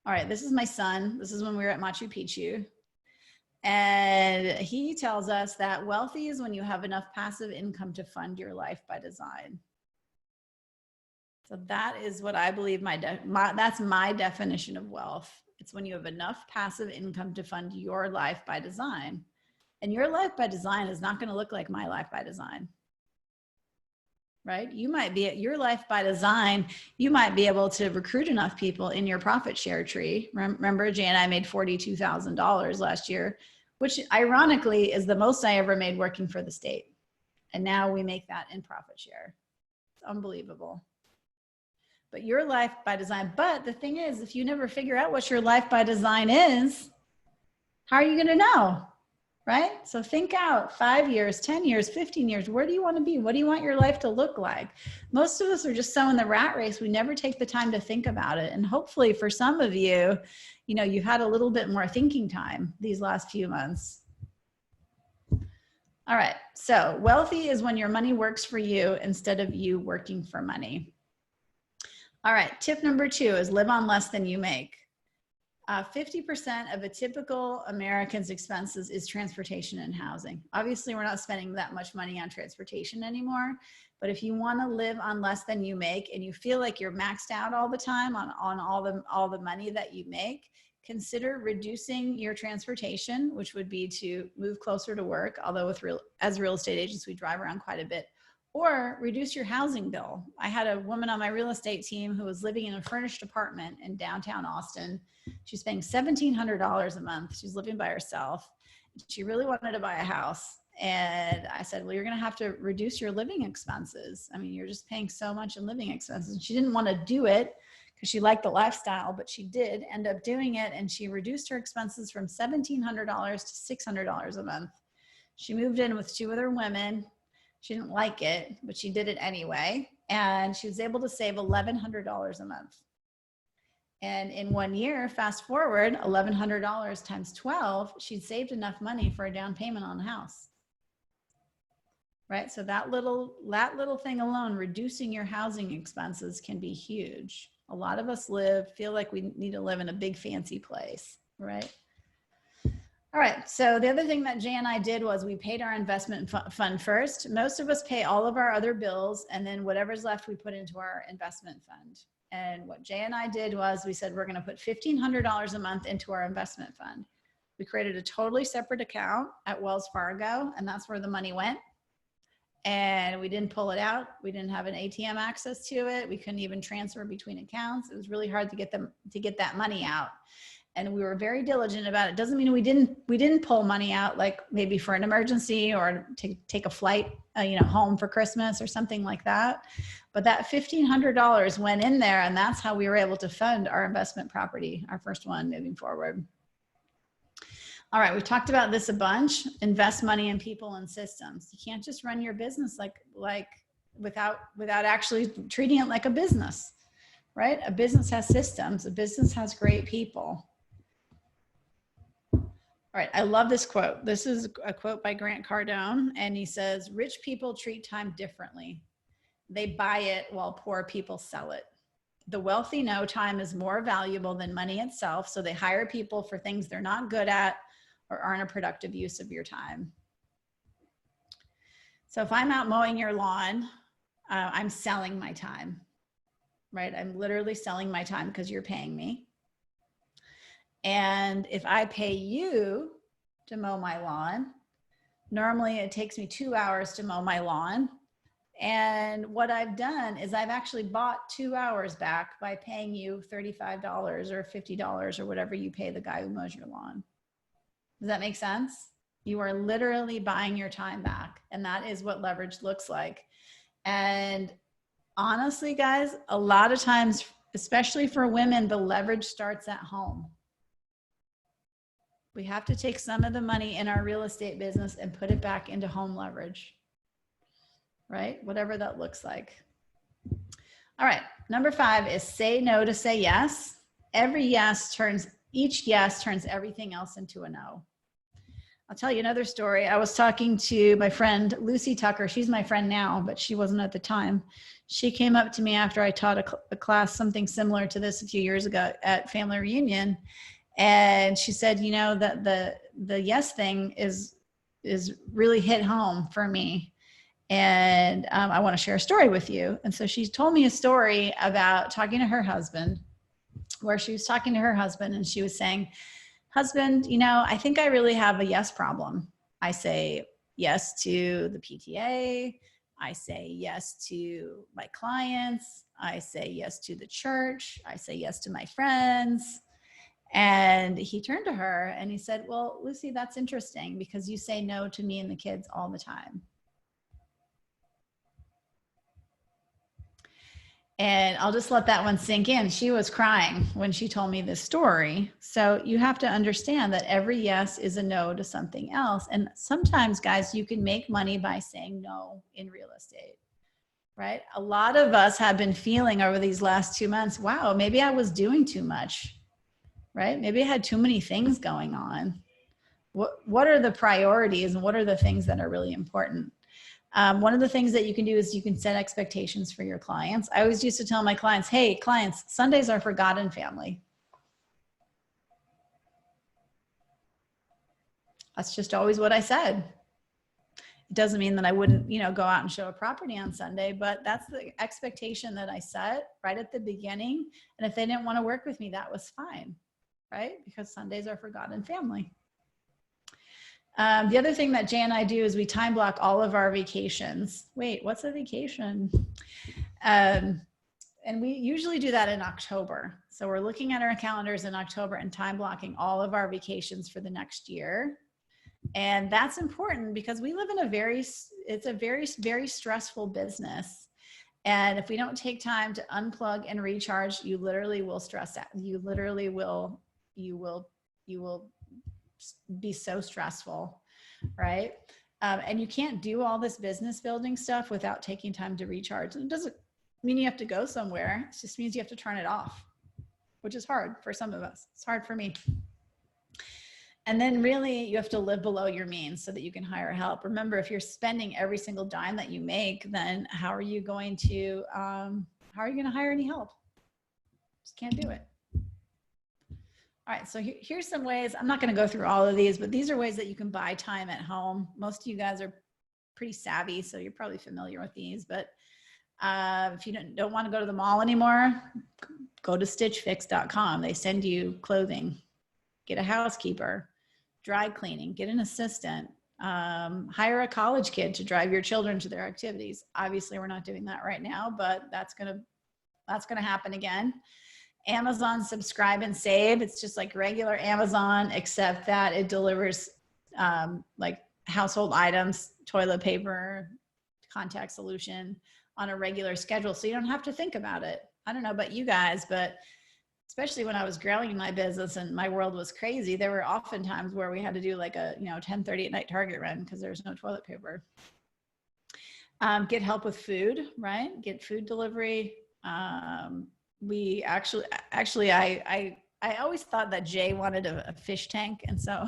All right, this is my son. This is when we were at Machu Picchu. And he tells us that wealthy is when you have enough passive income to fund your life by design. So that is what I believe that's my definition of wealth. It's when you have enough passive income to fund your life by design. And your life by design is not going to look like my life by design. Right? You might be at your life by design. You might be able to recruit enough people in your profit share tree. Remember, Jay and I made $42,000 last year, which ironically is the most I ever made working for the state. And now we make that in profit share. It's unbelievable. But your life by design. But the thing is, if you never figure out what your life by design is, how are you going to know? right? So think out 5 years, 10 years, 15 years. Where do you want to be? What do you want your life to look like? Most of us are just so in the rat race. We never take the time to think about it. And hopefully for some of you, you know, you've had a little bit more thinking time these last few months. All right. So wealthy is when your money works for you instead of you working for money. All right. Tip number 2 is live on less than you make. 50% of a typical American's expenses is transportation and housing. Obviously, we're not spending that much money on transportation anymore, but if you want to live on less than you make and you feel like you're maxed out all the time on all the money that you make, consider reducing your transportation, which would be to move closer to work, although as real estate agents, we drive around quite a bit, or reduce your housing bill. I had a woman on my real estate team who was living in a furnished apartment in downtown Austin. She's paying $1,700 a month. She's living by herself. She really wanted to buy a house. And I said, well, you're going to have to reduce your living expenses. I mean, you're just paying so much in living expenses. And she didn't want to do it because she liked the lifestyle, but she did end up doing it. And she reduced her expenses from $1,700 to $600 a month. She moved in with 2 other women. She didn't like it, but she did it anyway. And she was able to save $1,100 a month. And in 1 year, fast forward, $1,100 times 12, she'd saved enough money for a down payment on a house. Right? So that little thing alone, reducing your housing expenses, can be huge. A lot of us feel like we need to live in a big fancy place, right? All right, so the other thing that Jay and I did was we paid our investment fund first. Most of us pay all of our other bills, and then whatever's left we put into our investment fund. And what Jay and I did was we said we're gonna put $1,500 a month into our investment fund. We created a totally separate account at Wells Fargo, and that's where the money went. And we didn't pull it out. We didn't have an ATM access to it. We couldn't even transfer between accounts. It was really hard to get that money out. And we were very diligent about it. Doesn't mean we didn't pull money out, like maybe for an emergency or to take a flight, home for Christmas or something like that. But that $1,500 went in there, and that's how we were able to fund our investment property, our first one, moving forward. All right, we've talked about this a bunch. Invest money in people and systems. You can't just run your business like without actually treating it like a business, right? A business has systems. A business has great people. All right, I love this quote. This is a quote by Grant Cardone, and he says, "Rich people treat time differently. They buy it while poor people sell it. The wealthy know time is more valuable than money itself, so they hire people for things they're not good at or aren't a productive use of your time." So if I'm out mowing your lawn, I'm selling my time, right? I'm literally selling my time because you're paying me. And if I pay you to mow my lawn, normally it takes me 2 hours to mow my lawn. And what I've done is I've actually bought 2 hours back by paying you $35 or $50 or whatever you pay the guy who mows your lawn. Does that make sense? You are literally buying your time back. And that is what leverage looks like. And honestly, guys, a lot of times, especially for women, the leverage starts at home. We have to take some of the money in our real estate business and put it back into home leverage, right? Whatever that looks like. All right, number 5 is say no to say yes. Each yes turns everything else into a no. I'll tell you another story. I was talking to my friend Lucy Tucker. She's my friend now, but she wasn't at the time. She came up to me after I taught a class, something similar to this a few years ago at Family Reunion. And she said, that the yes thing is really hit home for me. And I want to share a story with you. And so she told me a story about talking to her husband, where she was talking to her husband and she was saying, "Husband, I think I really have a yes problem. I say yes to the PTA. I say yes to my clients. I say yes to the church. I say yes to my friends." And he turned to her and he said, "Well, Lucy, that's interesting because you say no to me and the kids all the time." And I'll just let that one sink in. She was crying when she told me this story. So you have to understand that every yes is a no to something else. And sometimes, guys, you can make money by saying no in real estate, right? A lot of us have been feeling over these last 2 months, wow, maybe I was doing too much, right? Maybe I had too many things going on. What are the priorities and what are the things that are really important? One of the things that you can do is you can set expectations for your clients. I always used to tell my clients, hey, clients, Sundays are for God and family. That's just always what I said. It doesn't mean that I wouldn't, go out and show a property on Sunday, but that's the expectation that I set right at the beginning. And if they didn't want to work with me, that was fine, right? Because Sundays are for God and family. The other thing that Jay and I do is we time block all of our vacations. Wait, what's a vacation? And we usually do that in October. So we're looking at our calendars in October and time blocking all of our vacations for the next year. And that's important because we live in it's a very stressful business. And if we don't take time to unplug and recharge, you literally will stress out. You will be so stressful, right? And you can't do all this business building stuff without taking time to recharge. And it doesn't mean you have to go somewhere. It just means you have to turn it off, which is hard for some of us. It's hard for me. And then really you have to live below your means so that you can hire help. Remember, if you're spending every single dime that you make, then how are you going to hire any help? Just can't do it. All right, so here's some ways. I'm not going to go through all of these, but these are ways that you can buy time at home. Most of you guys are pretty savvy, so you're probably familiar with these. But if you don't want to go to the mall anymore, go to stitchfix.com. They send you clothing. Get a housekeeper, dry cleaning, get an assistant, hire a college kid to drive your children to their activities. Obviously, we're not doing that right now, but that's gonna happen again. Amazon Subscribe and Save. It's just like regular Amazon, except that it delivers like household items, toilet paper, contact solution on a regular schedule. So you don't have to think about it. I don't know about you guys, but especially when I was growing my business and my world was crazy, there were often times where we had to do like a 10:30 at night Target run because there's no toilet paper. Get help with food, right? Get food delivery. We actually, I always thought that Jay wanted a fish tank. And so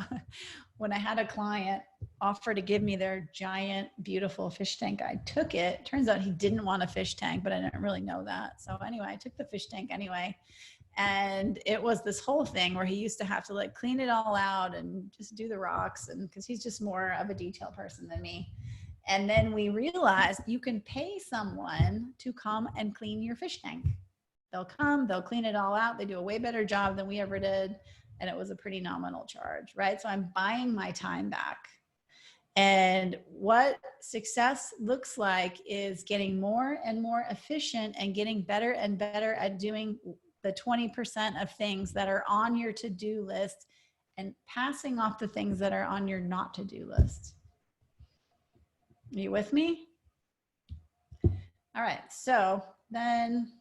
when I had a client offer to give me their giant, beautiful fish tank, I took it. Turns out he didn't want a fish tank, but I didn't really know that. So anyway, I took the fish tank anyway. And it was this whole thing where he used to have to like clean it all out and just do the rocks, and because he's just more of a detail person than me. And then we realized you can pay someone to come and clean your fish tank. They'll come, they'll clean it all out. They do a way better job than we ever did. And it was a pretty nominal charge, right? So I'm buying my time back. And what success looks like is getting more and more efficient and getting better and better at doing the 20% of things that are on your to-do list and passing off the things that are on your not to-do list. Are you with me? All right, so then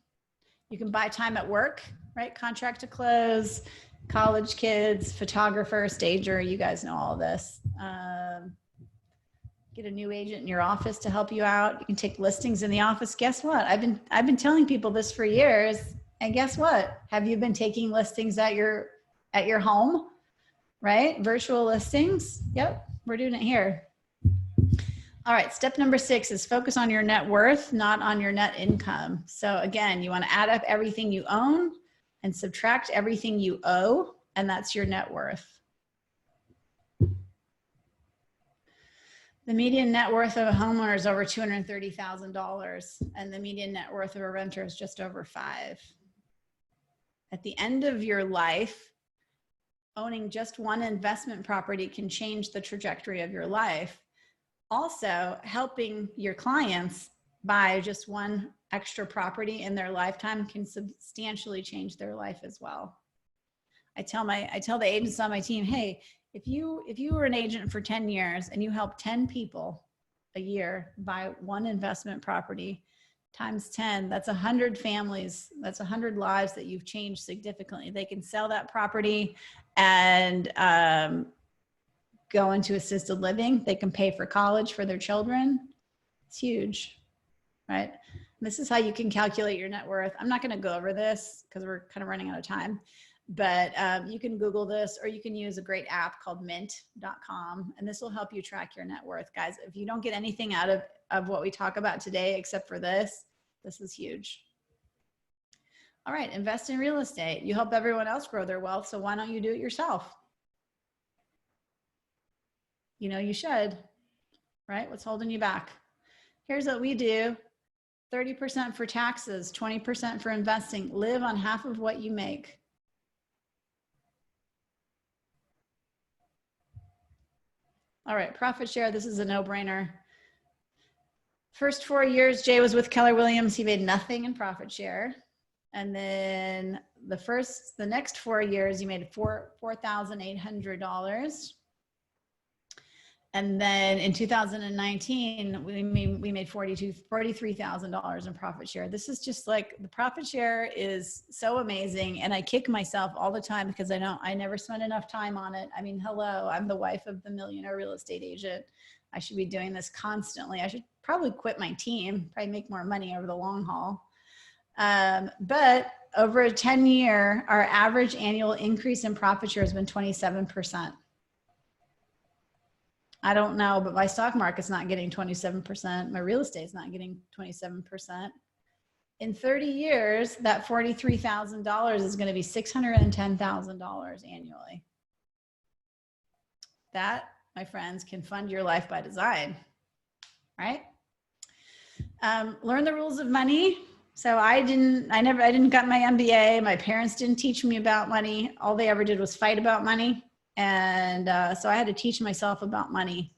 you can buy time at work, right? Contract to close, college kids, photographer, stager, you guys know all this. Get a new agent in your office to help you out. You can take listings in the office. Guess what? I've been telling people this for years. And guess what? Have you been taking listings at your home, right? Virtual listings. Yep, we're doing it here. All right, step number 6 is focus on your net worth, not on your net income. So again, you want to add up everything you own and subtract everything you owe, and that's your net worth. The median net worth of a homeowner is over $230,000, and the median net worth of a renter is just over $5,000. At the end of your life, owning just one investment property can change the trajectory of your life. Also, helping your clients buy just one extra property in their lifetime can substantially change their life as well. I tell the agents on my team, hey, if you were an agent for 10 years and you help 10 people a year buy one investment property, times 10, that's 100 families. That's 100 lives that you've changed significantly. They can sell that property and go into assisted living. They can pay for college for their children. It's huge, right? This is how you can calculate your net worth. I'm not going to go over this because we're kind of running out of time, but you can Google this, or you can use a great app called mint.com, and this will help you track your net worth. Guys, if you don't get anything out of what we talk about today, except for this is huge. All right, invest in real estate. You help everyone else grow their wealth, so why don't you do it yourself? You know you should, right? What's holding you back? Here's what we do. 30% for taxes, 20% for investing. Live on half of what you make. All right, profit share. This is a no-brainer. First 4 years, Jay was with Keller Williams. He made nothing in profit share. And then the next 4 years, he made $4,800. And then in 2019, we made $43,000 in profit share. This is just like, the profit share is so amazing. And I kick myself all the time because I never spend enough time on it. I mean, hello, I'm the wife of the millionaire real estate agent. I should be doing this constantly. I should probably quit my team, probably make more money over the long haul. But over a 10-year, our average annual increase in profit share has been 27%. I don't know, but my stock market's not getting 27%. My real estate's not getting 27%. In 30 years, that $43,000 is going to be $610,000 annually. That, my friends, can fund your life by design, right? Learn the rules of money. So I didn't get my MBA. My parents didn't teach me about money. All they ever did was fight about money. And so I had to teach myself about money.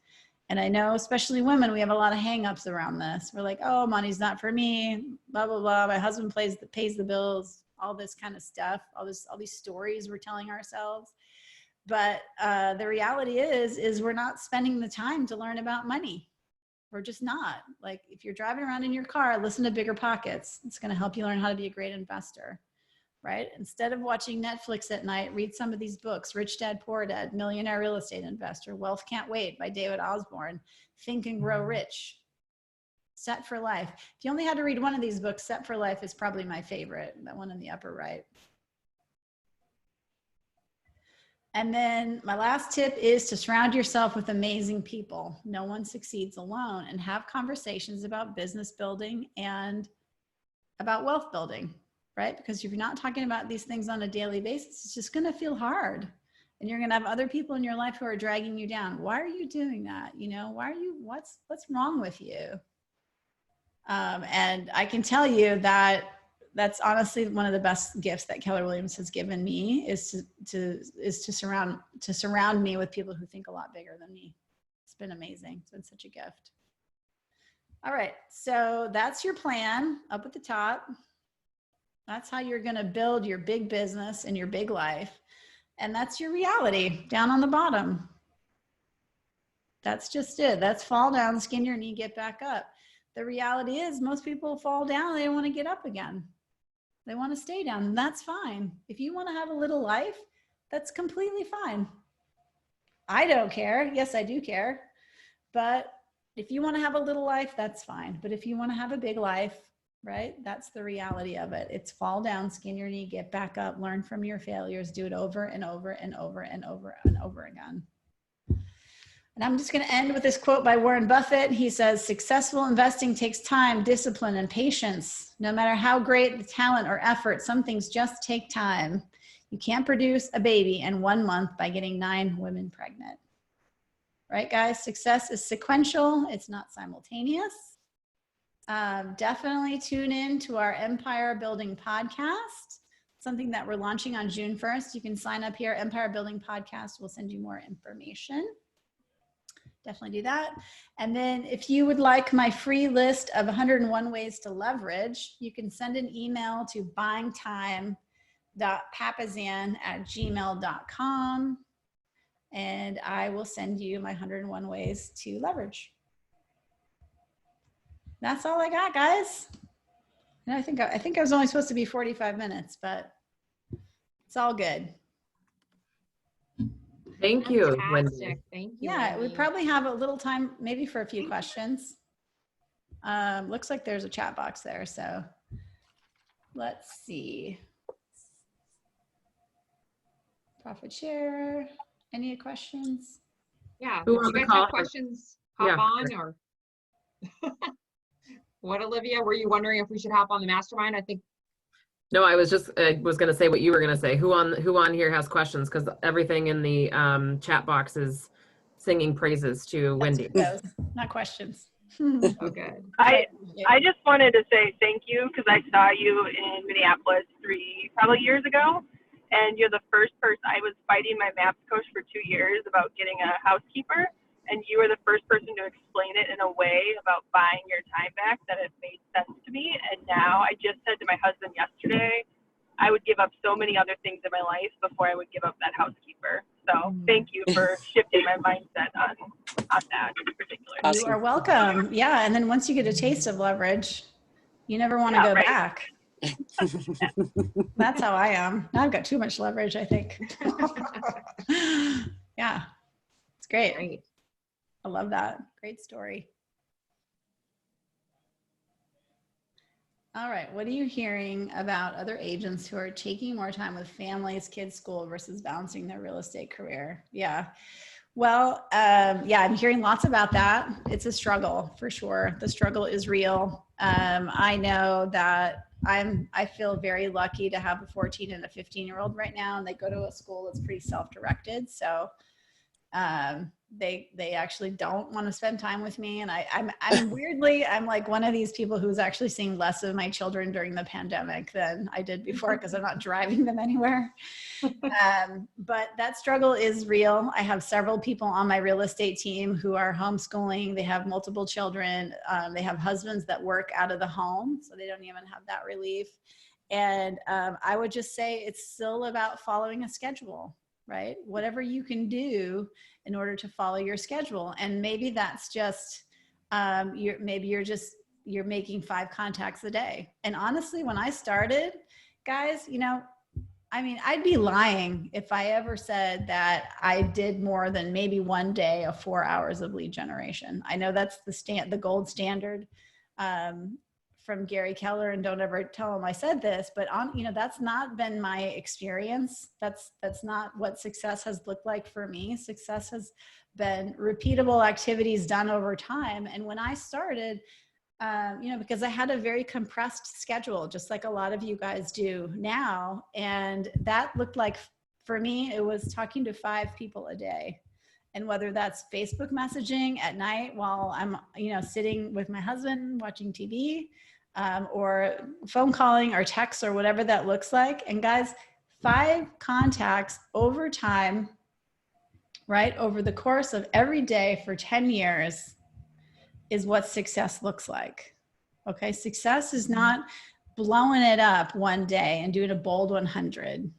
And I know, especially women, we have a lot of hangups around this. We're like, oh, money's not for me, blah, blah, blah. My husband pays the bills, all this kind of stuff, all these stories we're telling ourselves. But the reality is we're not spending the time to learn about money. We're just not. Like, if you're driving around in your car, listen to Bigger Pockets. It's going to help you learn how to be a great investor. Right? Instead of watching Netflix at night, read some of these books: Rich Dad, Poor Dad, Millionaire Real Estate Investor, Wealth Can't Wait by David Osborne, Think and Grow Rich, Set for Life. If you only had to read one of these books, Set for Life is probably my favorite, that one in the upper right. And then my last tip is to surround yourself with amazing people. No one succeeds alone, and have conversations about business building and about wealth building. Right? Because if you're not talking about these things on a daily basis, it's just going to feel hard. And you're going to have other people in your life who are dragging you down. Why are you doing that? You know, what's wrong with you? And I can tell you that that's honestly one of the best gifts that Keller Williams has given me, is to surround me with people who think a lot bigger than me. It's been amazing. It's been such a gift. All right. So that's your plan up at the top. That's how you're going to build your big business and your big life. And that's your reality down on the bottom. That's just it. That's fall down, skin your knee, get back up. The reality is most people fall down. They don't want to get up again. They want to stay down. And that's fine. If you want to have a little life, that's completely fine. I don't care. Yes, I do care. But if you want to have a little life, that's fine. But if you want to have a big life, right? That's the reality of it. It's fall down, skin your knee, get back up, learn from your failures, do it over and over and over and over and over again. And I'm just going to end with this quote by Warren Buffett. He says, successful investing takes time, discipline, and patience. No matter how great the talent or effort, some things just take time. You can't produce a baby in 1 month by getting 9 women pregnant. Right, guys? Success is sequential. It's not simultaneous. Definitely tune in to our Empire Building podcast, something that we're launching on June 1st. You can sign up here, Empire Building Podcast. We'll send you more information. Definitely do that. And then if you would like my free list of 101 ways to leverage, you can send an email to buyingtime.papasan@gmail.com, and I will send you my 101 ways to leverage. That's all I got, guys. And I think I was only supposed to be 45 minutes, but it's all good. Thank you, Wendy. Fantastic. Thank you. Yeah, we Wendy. probably have a little time maybe for a few questions. Looks like there's a chat box there, so let's see. Profit share, any questions? Yeah. Who Do on you the guys call have for- questions? Yeah. Hop on or what, Olivia? Were you wondering if we should hop on the mastermind? I think No, I was just was going to say what you were going to say. Who on here has questions? Because everything in the chat box is singing praises to Wendy. Those, not questions. so good. I just wanted to say thank you because I saw you in Minneapolis probably years ago, and you're the first person. I was fighting my maps coach for 2 years about getting a housekeeper, and you were the first person to explain it in a way about buying your time back that it made sense to me. And now I just said to my husband yesterday, I would give up so many other things in my life before I would give up that housekeeper. So thank you for shifting my mindset on that in particular. You are welcome. Yeah, and then once you get a taste of leverage, you never want to Yeah, go right. back. That's how I am. Now I've got too much leverage, I think. Yeah, it's great. Great. I love that. Great story. All right, what are you hearing about other agents who are taking more time with families, kids, school versus balancing their real estate career? Yeah. Well, yeah, I'm hearing lots about that. It's a struggle for sure. The struggle is real. I know that I feel very lucky to have a 14 and a 15-year-old right now, and they go to a school that's pretty self-directed. So they actually don't want to spend time with me. And I'm weirdly, I'm like one of these people who's actually seeing less of my children during the pandemic than I did before because I'm not driving them anywhere. But that struggle is real. I have several people on my real estate team who are homeschooling. They have multiple children. They have husbands that work out of the home, so they don't even have that relief. And I would just say it's still about following a schedule, right? Whatever you can do in order to follow your schedule. And maybe that's just, you're making 5 contacts a day. And honestly, when I started, guys, I mean, I'd be lying if I ever said that I did more than maybe one day of 4 hours of lead generation. I know that's the gold standard from Gary Keller, and don't ever tell him I said this, but that's not been my experience. That's not what success has looked like for me. Success has been repeatable activities done over time. And when I started, because I had a very compressed schedule, just like a lot of you guys do now. And that looked like, for me, it was talking to 5 people a day. And whether that's Facebook messaging at night while I'm, sitting with my husband watching TV, or phone calling or texts or whatever that looks like. And guys, 5 contacts over time, right? Over the course of every day for 10 years is what success looks like. Okay. Success is not blowing it up one day and doing a bold 100.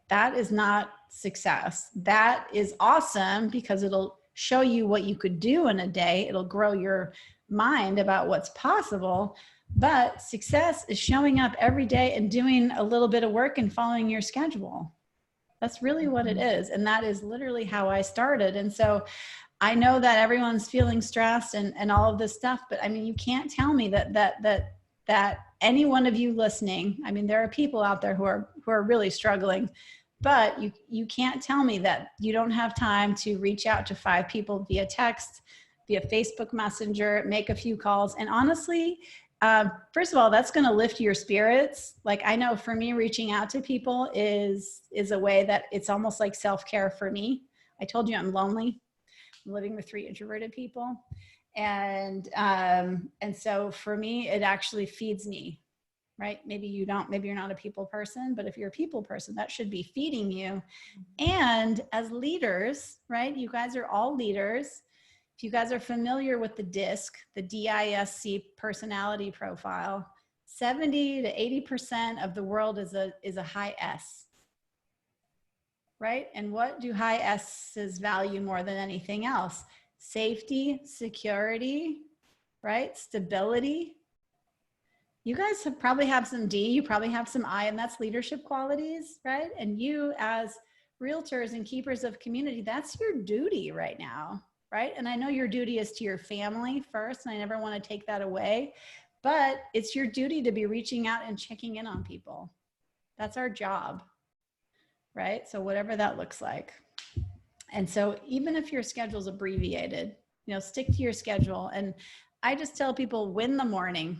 That is not success. That is awesome because it'll show you what you could do in a day. It'll grow your mind about what's possible. But success is showing up every day and doing a little bit of work and following your schedule. That's really what it is. And that is literally how I started. And so I know that everyone's feeling stressed and all of this stuff, but I mean, you can't tell me that any one of you listening, I mean, there are people out there who are really struggling, but you can't tell me that you don't have time to reach out to 5 people via text, via Facebook Messenger, make a few calls. And honestly, first of all, that's going to lift your spirits. Like, I know for me, reaching out to people is a way that it's almost like self-care for me. I told you I'm lonely. I'm living with 3 introverted people. And so for me, it actually feeds me, right? Maybe you're not a people person, but if you're a people person, that should be feeding you. And as leaders, right? You guys are all leaders. If you guys are familiar with the DISC, the DISC personality profile, 70 to 80% of the world is a high S, right? And what do high S's value more than anything else? Safety, security, right? Stability. you guys probably have some D, you probably have some I, and that's leadership qualities, right? And you as realtors and keepers of community, that's your duty right now, right? And I know your duty is to your family first, and I never want to take that away, but it's your duty to be reaching out and checking in on people. That's our job, right? So whatever that looks like. And so even if your schedule's abbreviated, stick to your schedule. And I just tell people, win the morning,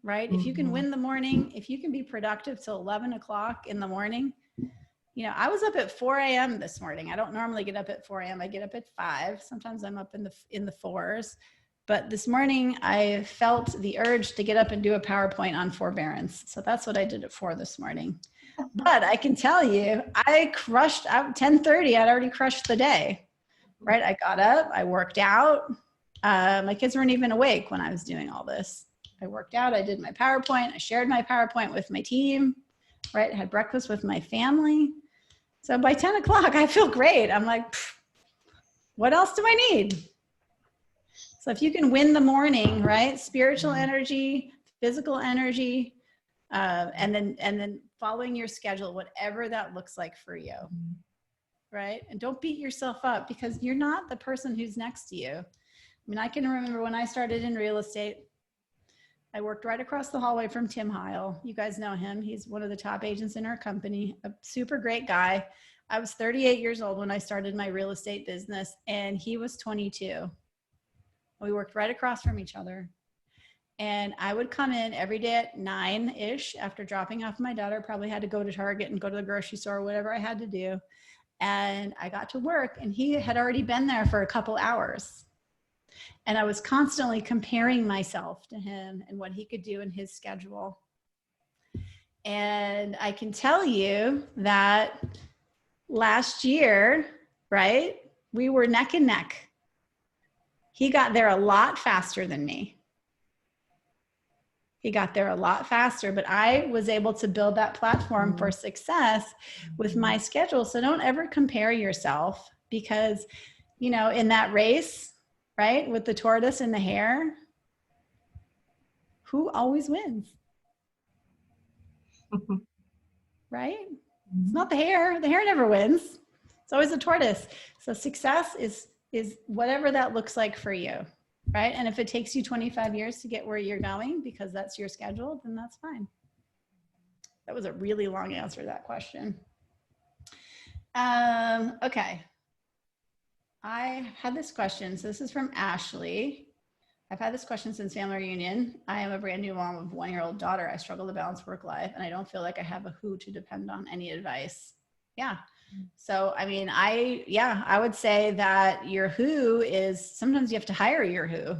right? If you can win the morning, if you can be productive till 11 o'clock in the morning. I was up at 4 a.m. this morning. I don't normally get up at 4 a.m. I get up at 5. Sometimes I'm up in the 4s. But this morning I felt the urge to get up and do a PowerPoint on forbearance. So that's what I did at 4 this morning. But I can tell you, I crushed out 10:30. I'd already crushed the day, right? I got up, I worked out. My kids weren't even awake when I was doing all this. I worked out, I did my PowerPoint, I shared my PowerPoint with my team, right? I had breakfast with my family. So by 10 o'clock, I feel great. I'm like, what else do I need? So if you can win the morning, right? Spiritual energy, physical energy, and then following your schedule, whatever that looks like for you, right? And don't beat yourself up because you're not the person who's next to you. I mean, I can remember when I started in real estate, I worked right across the hallway from Tim Heil. You guys know him. He's one of the top agents in our company, a super great guy. I was 38 years old when I started my real estate business, and he was 22. We worked right across from each other. And I would come in every day at 9-ish after dropping off my daughter, probably had to go to Target and go to the grocery store, whatever I had to do. And I got to work and he had already been there for a couple hours. And I was constantly comparing myself to him and what he could do in his schedule. And I can tell you that last year, right, we were neck and neck. He got there a lot faster than me. He got there a lot faster, but I was able to build that platform for success with my schedule. So don't ever compare yourself because, in that race, right, with the tortoise and the hare, who always wins? Right? It's not the hare. The hare never wins. It's always the tortoise. So success is whatever that looks like for you. Right? And if it takes you 25 years to get where you're going because that's your schedule, then that's fine. That was a really long answer to that question. Okay. I had this question. So this is from Ashley. I've had this question since family reunion. I am a brand new mom of a 1-year-old daughter. I struggle to balance work life and I don't feel like I have a who to depend on. Any advice? Yeah. So, I mean, I would say that your who is sometimes you have to hire your who,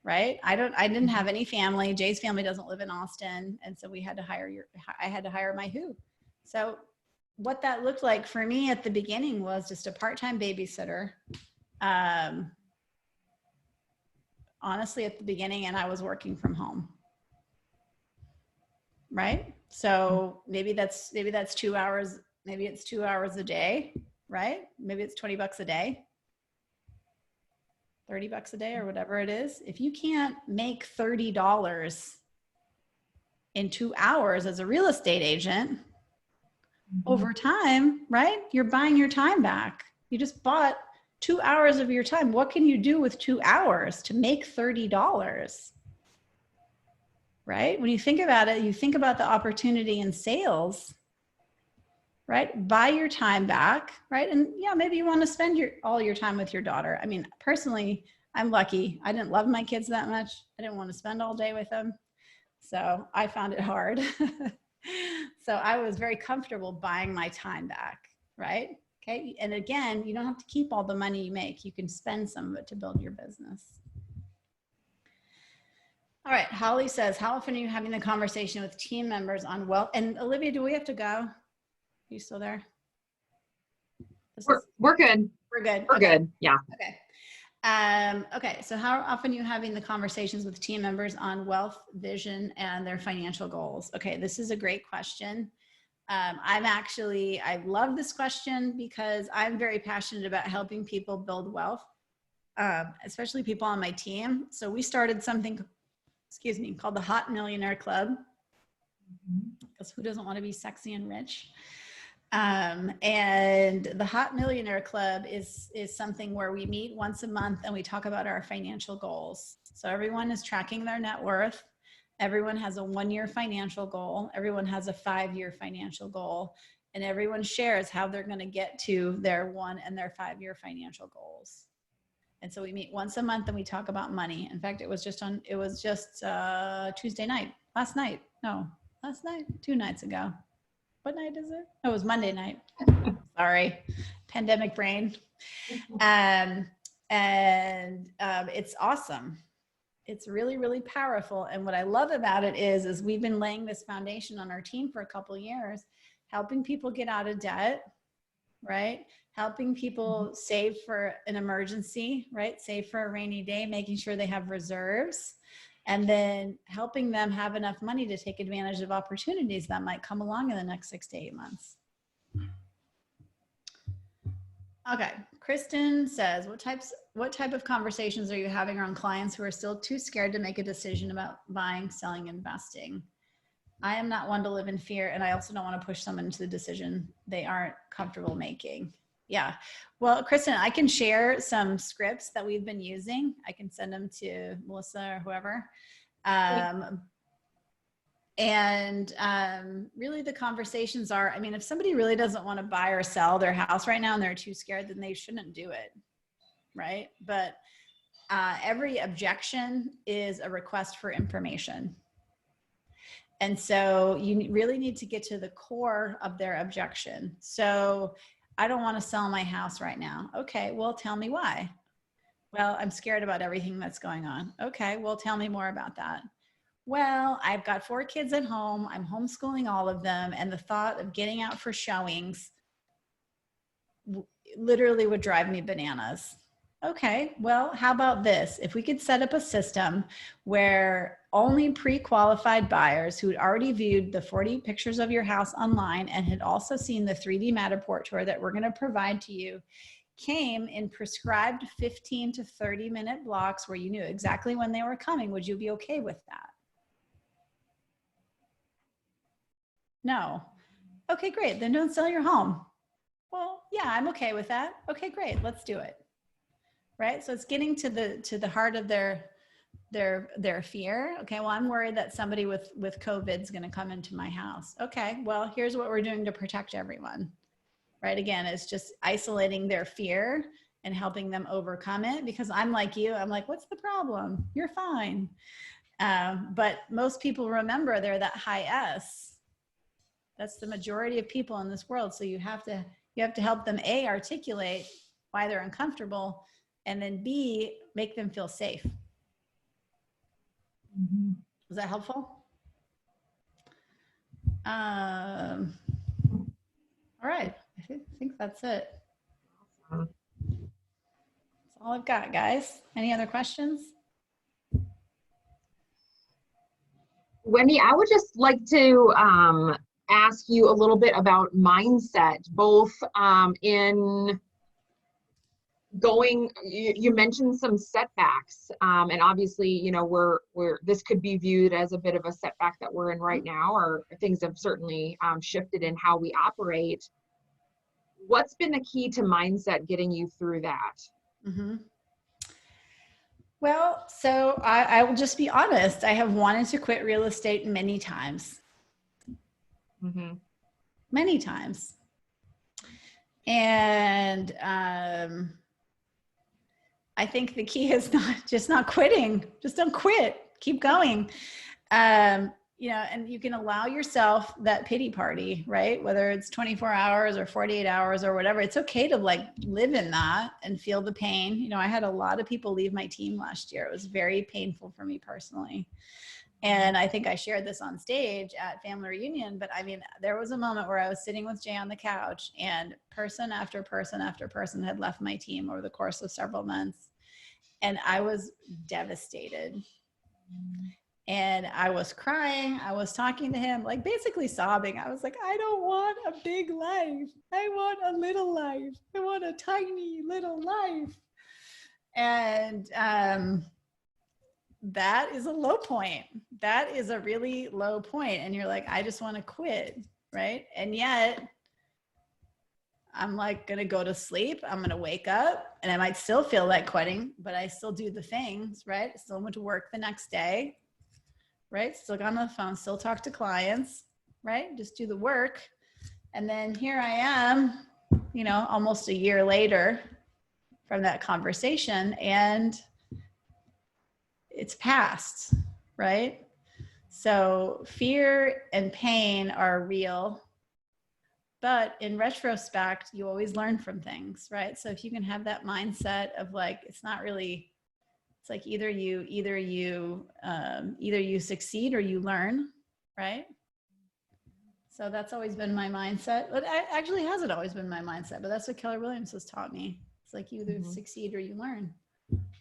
right? I didn't have any family. Jay's family doesn't live in Austin. And so I had to hire my who. So what that looked like for me at the beginning was just a part-time babysitter. Honestly, at the beginning, and I was working from home. Right? So maybe that's 2 hours. Maybe it's 2 hours a day, right? Maybe it's $20 a day, $30 a day, or whatever it is. If you can't make $30 in 2 hours as a real estate agent over time, right? You're buying your time back. You just bought 2 hours of your time. What can you do with 2 hours to make $30? Right? When you think about it, you think about the opportunity in sales. Right? Buy your time back, right? And yeah, maybe you want to spend all your time with your daughter. I mean, personally, I'm lucky. I didn't love my kids that much. I didn't want to spend all day with them. So I found it hard. So I was very comfortable buying my time back, right? Okay. And again, you don't have to keep all the money you make. You can spend some of it to build your business. All right. Holly says, how often are you having the conversation with team members on wealth? And Olivia, do we have to go? You still there? We're good. We're good. We're okay. good. Yeah. Okay. Okay. So how often are you having the conversations with team members on wealth, vision, and their financial goals? Okay. This is a great question. I love this question because I'm very passionate about helping people build wealth, especially people on my team. So we started something excuse me, called the Hot Millionaire Club. Because who doesn't want to be sexy and rich? And the Hot Millionaire Club is something where we meet once a month and we talk about our financial goals. So everyone is tracking their net worth. Everyone has a 1-year financial goal. Everyone has a 5-year financial goal. And everyone shares how they're going to get to their 1 and their 5-year financial goals. And so we meet once a month and we talk about money. In fact, it was just Tuesday night, last night, 2 nights ago. What night is it? Oh, it was Monday night. Sorry, pandemic brain. It's awesome. It's really, really powerful. And what I love about it is we've been laying this foundation on our team for a couple of years, helping people get out of debt, right? Helping people save for an emergency, right? Save for a rainy day, making sure they have reserves, and then helping them have enough money to take advantage of opportunities that might come along in the next 6 to 8 months. Okay, Kristen says, what type of conversations are you having around clients who are still too scared to make a decision about buying, selling, investing? I am not one to live in fear, and I also don't want to push someone into the decision they aren't comfortable making. Yeah, well, Kristen, I can share some scripts that we've been using. I can send them to Melissa or whoever. Really the conversations are, I mean, if somebody really doesn't want to buy or sell their house right now and they're too scared, then they shouldn't do it, right? But every objection is a request for information. And so you really need to get to the core of their objection. So I don't want to sell my house right now. Okay, well, tell me why. Well, I'm scared about everything that's going on. Okay, well, tell me more about that. Well, I've got 4 kids at home. I'm homeschooling all of them. And the thought of getting out for showings literally would drive me bananas. Okay, well, how about this? If we could set up a system where only pre-qualified buyers who had already viewed the 40 pictures of your house online and had also seen the 3D Matterport tour that we're going to provide to you came in prescribed 15 to 30-minute blocks where you knew exactly when they were coming, would you be okay with that? No. Okay, great. Then don't sell your home. Well, yeah, I'm okay with that. Okay, great. Let's do it. Right? So it's getting to the heart of their fear. Okay, well, I'm worried that somebody with COVID is going to come into my house. Okay, well, here's what we're doing to protect everyone. Right? Again, it's just isolating their fear and helping them overcome it, because I'm like you. I'm like, what's the problem? You're fine. But most people remember they're that high S. That's the majority of people in this world. So you have to help them A, articulate why they're uncomfortable, and then B, make them feel safe. Was that helpful? All right, I think that's it. That's all I've got, guys. Any other questions? Wendy, I would just like to ask you a little bit about mindset, both in going, you mentioned some setbacks, and obviously, you know, this could be viewed as a bit of a setback that we're in right now, or things have certainly shifted in how we operate. What's been the key to mindset getting you through that? Mm-hmm. Well, so I will just be honest. I have wanted to quit real estate many times. Mm-hmm. Many times. And I think the key is not quitting. Just don't quit. Keep going. You know, and you can allow yourself that pity party, right? Whether it's 24 hours or 48 hours or whatever, it's okay to like live in that and feel the pain. You know, I had a lot of people leave my team last year. It was very painful for me personally. And I think I shared this on stage at family reunion, but I mean, there was a moment where I was sitting with Jay on the couch and person after person after person had left my team over the course of several months. And I was devastated. And I was crying. I was talking to him, like basically sobbing. I was like, I don't want a big life. I want a little life. I want a tiny little life. And that is a low point. That is a really low point. And you're like, I just want to quit, right? And yet I'm like going to go to sleep. I'm going to wake up and I might still feel like quitting, but I still do the things, right? Still went to work the next day, right? Still got on the phone, still talk to clients, right? Just do the work. And then here I am, you know, almost a year later from that conversation, and it's past, right? So fear and pain are real, but in retrospect, you always learn from things, right? So if you can have that mindset of like, it's not really, it's like either you succeed or you learn, right? So that's always been my mindset. But it actually hasn't always been my mindset, but that's what Keller Williams has taught me. It's like you either succeed or you learn.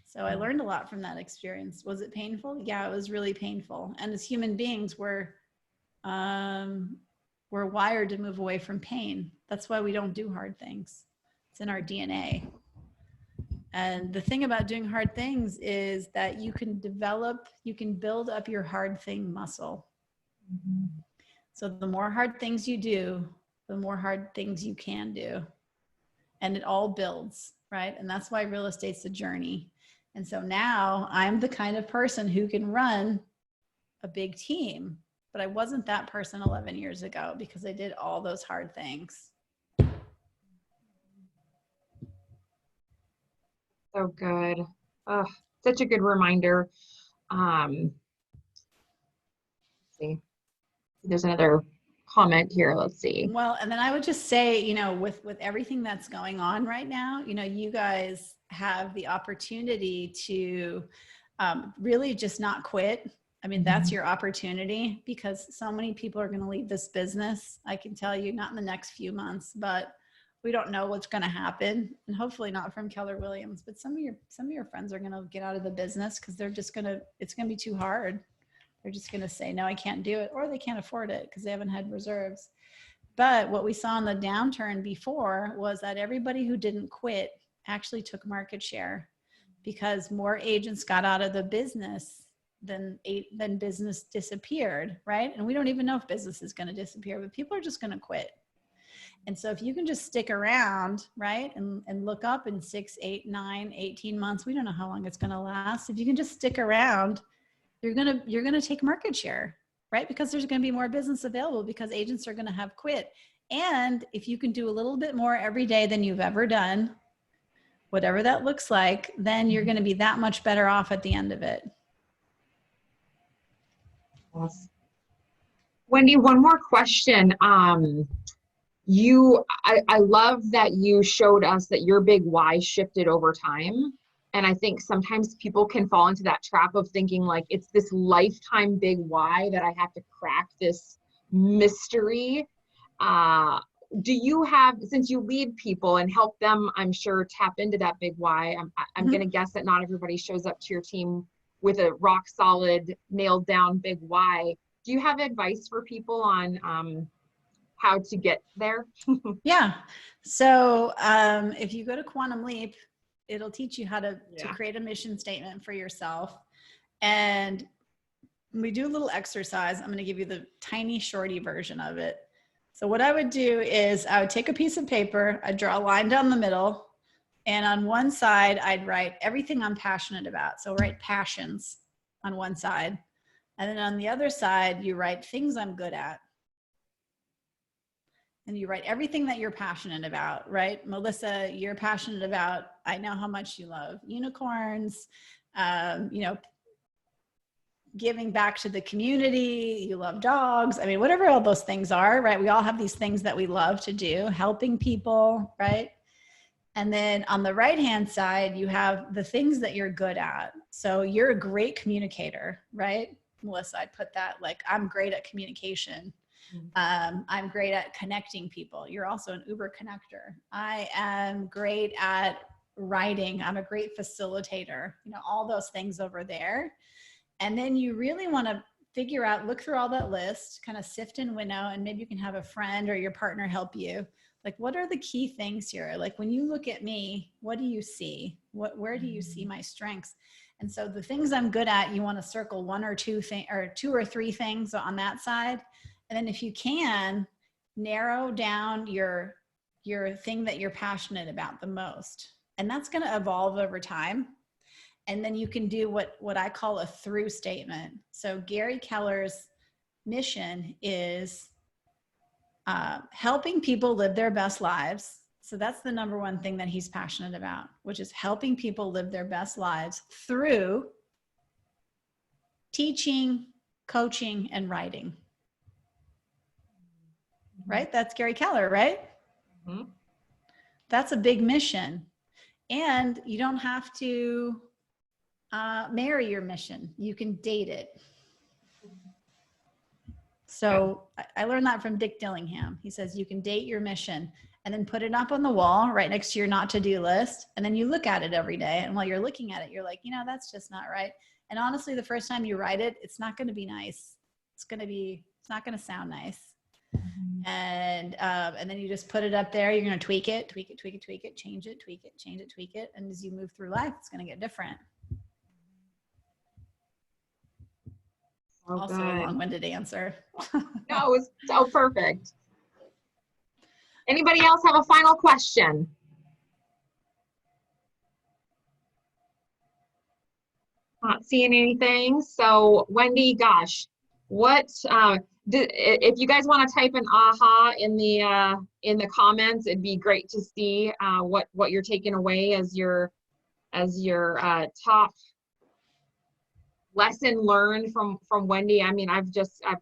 So I learned a lot from that experience. Was it painful? Yeah, it was really painful. And as human beings, we're wired to move away from pain. That's why we don't do hard things. It's in our DNA. And the thing about doing hard things is that you can build up your hard thing muscle. So the more hard things you do, the more hard things you can do. And it all builds, right? And that's why real estate's a journey. And so now I'm the kind of person who can run a big team, but I wasn't that person 11 years ago because I did all those hard things. So good. Oh, such a good reminder. Let's see. There's another comment here. Let's see. Well, and then I would just say, you know, with everything that's going on right now, you know, you guys have the opportunity to really just not quit. I mean, that's your opportunity because so many people are going to leave this business. I can tell you, not in the next few months, but we don't know what's going to happen, and hopefully not from Keller Williams. But some of your friends are going to get out of the business because it's going to be too hard. They're just going to say, no, I can't do it, or they can't afford it because they haven't had reserves. But what we saw in the downturn before was that everybody who didn't quit actually took market share because more agents got out of the business than business disappeared, right? And we don't even know if business is going to disappear, but people are just going to quit. And so if you can just stick around, right, and look up in 6, 8, 9, 18 months, we don't know how long it's going to last. If you can just stick around, you're going to take market share, right? Because there's going to be more business available because agents are going to have quit. And if you can do a little bit more every day than you've ever done, whatever that looks like, then you're going to be that much better off at the end of it. Yes. Wendy, one more question. I love that you showed us that your big why shifted over time. And I think sometimes people can fall into that trap of thinking like it's this lifetime big why that I have to crack this mystery. Do you have, since you lead people and help them, I'm sure, tap into that big why, I'm going to guess that not everybody shows up to your team with a rock solid, nailed down big why. Do you have advice for people on how to get there? Yeah. So if you go to Quantum Leap, it'll teach you how to create a mission statement for yourself. And we do a little exercise. I'm going to give you the tiny shorty version of it. So what I would do is I would take a piece of paper, I'd draw a line down the middle, and on one side, I'd write everything I'm passionate about. So write passions on one side. And then on the other side, you write things I'm good at. And you write everything that you're passionate about, right? Melissa, you're passionate about, I know how much you love unicorns, you know, giving back to the community, you love dogs. I mean, whatever all those things are, right? We all have these things that we love to do, helping people, right? And then on the right-hand side, you have the things that you're good at. So you're a great communicator, right? Melissa, I'd put that like, I'm great at communication. I'm great at connecting people. You're also an Uber connector. I am great at writing. I'm a great facilitator, you know, all those things over there. And then you really want to figure out, look through all that list, kind of sift and winnow, and maybe you can have a friend or your partner help you. Like, what are the key things here? Like, when you look at me, what do you see? Where do you see my strengths? And so the things I'm good at, you want to circle one or two or three things on that side. And then if you can, narrow down your thing that you're passionate about the most. And that's going to evolve over time. And then you can do what I call a through statement. So Gary Keller's mission is helping people live their best lives. So that's the number one thing that he's passionate about, which is helping people live their best lives through teaching, coaching, and writing. Right? That's Gary Keller, right? Mhm. That's a big mission. And you don't have to marry your mission. You can date it. So I learned that from Dick Dillingham. He says you can date your mission and then put it up on the wall right next to your not to-do list. And then you look at it every day. And while you're looking at it, you're like, that's just not right. And honestly, the first time you write it, it's not going to be nice. It's not going to sound nice. And then you just put it up there. You're going to tweak it, change it, tweak it, change it, tweak it. And as you move through life, it's going to get different. Oh, Also good. a long-winded answer. No, it's so perfect. Anybody else have a final question? Not seeing anything. So Wendy, gosh, what if you guys want to type an aha in the comments, it'd be great to see what you're taking away as your top lesson learned from Wendy. I mean, I've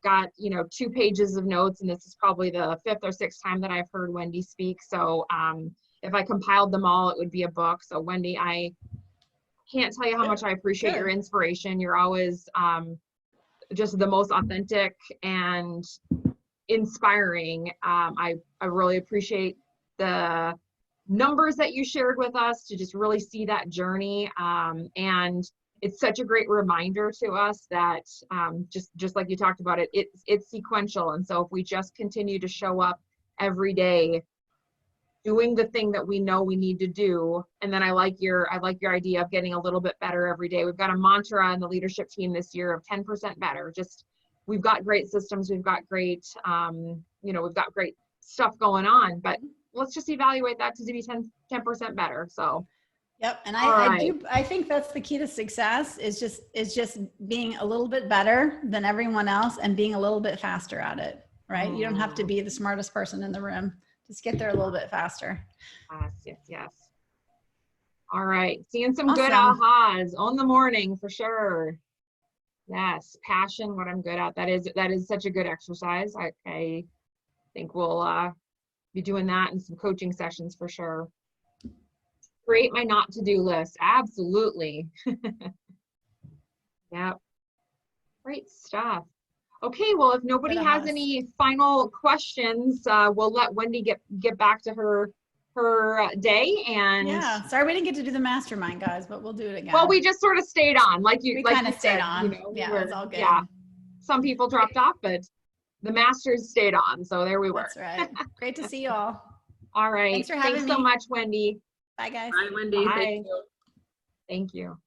got 2 pages of notes, and this is probably the 5th or 6th time that I've heard Wendy speak. So if I compiled them all, it would be a book. So Wendy, I can't tell you how much I appreciate your inspiration. You're always just the most authentic and inspiring. I really appreciate the numbers that you shared with us to just really see that journey. And it's such a great reminder to us that just like you talked about it's sequential. And so if we just continue to show up every day doing the thing that we know we need to do, and then I like your idea of getting a little bit better every day. We've got a mantra on the leadership team this year of 10% better. Just we've got great systems, we've got great we've got great stuff going on, but let's just evaluate that to be 10% better. So yep. And right. I think that's the key to success is just being a little bit better than everyone else and being a little bit faster at it, right? You don't have to be the smartest person in the room. Just get there a little bit faster. Yes. All right. Seeing some Awesome. good ahas on the morning for sure. Yes. Passion, what I'm good at. That is such a good exercise. I think we'll be doing that in some coaching sessions for sure. Create my not to-do list. Absolutely. Yep. Great stuff. Okay, well, if nobody has any final questions, we'll let Wendy get back to her day. And yeah, sorry we didn't get to do the mastermind, guys, but we'll do it again. Well, we just sort of stayed on, we kind of stayed on. Yeah, it was all good. Yeah, some people dropped off, but the masters stayed on, so there we were. That's right. Great to see you all. All right. Thanks for having me. Thanks so much, Wendy. Bye, guys. Bye, Wendy. Bye. Thank you. Thank you.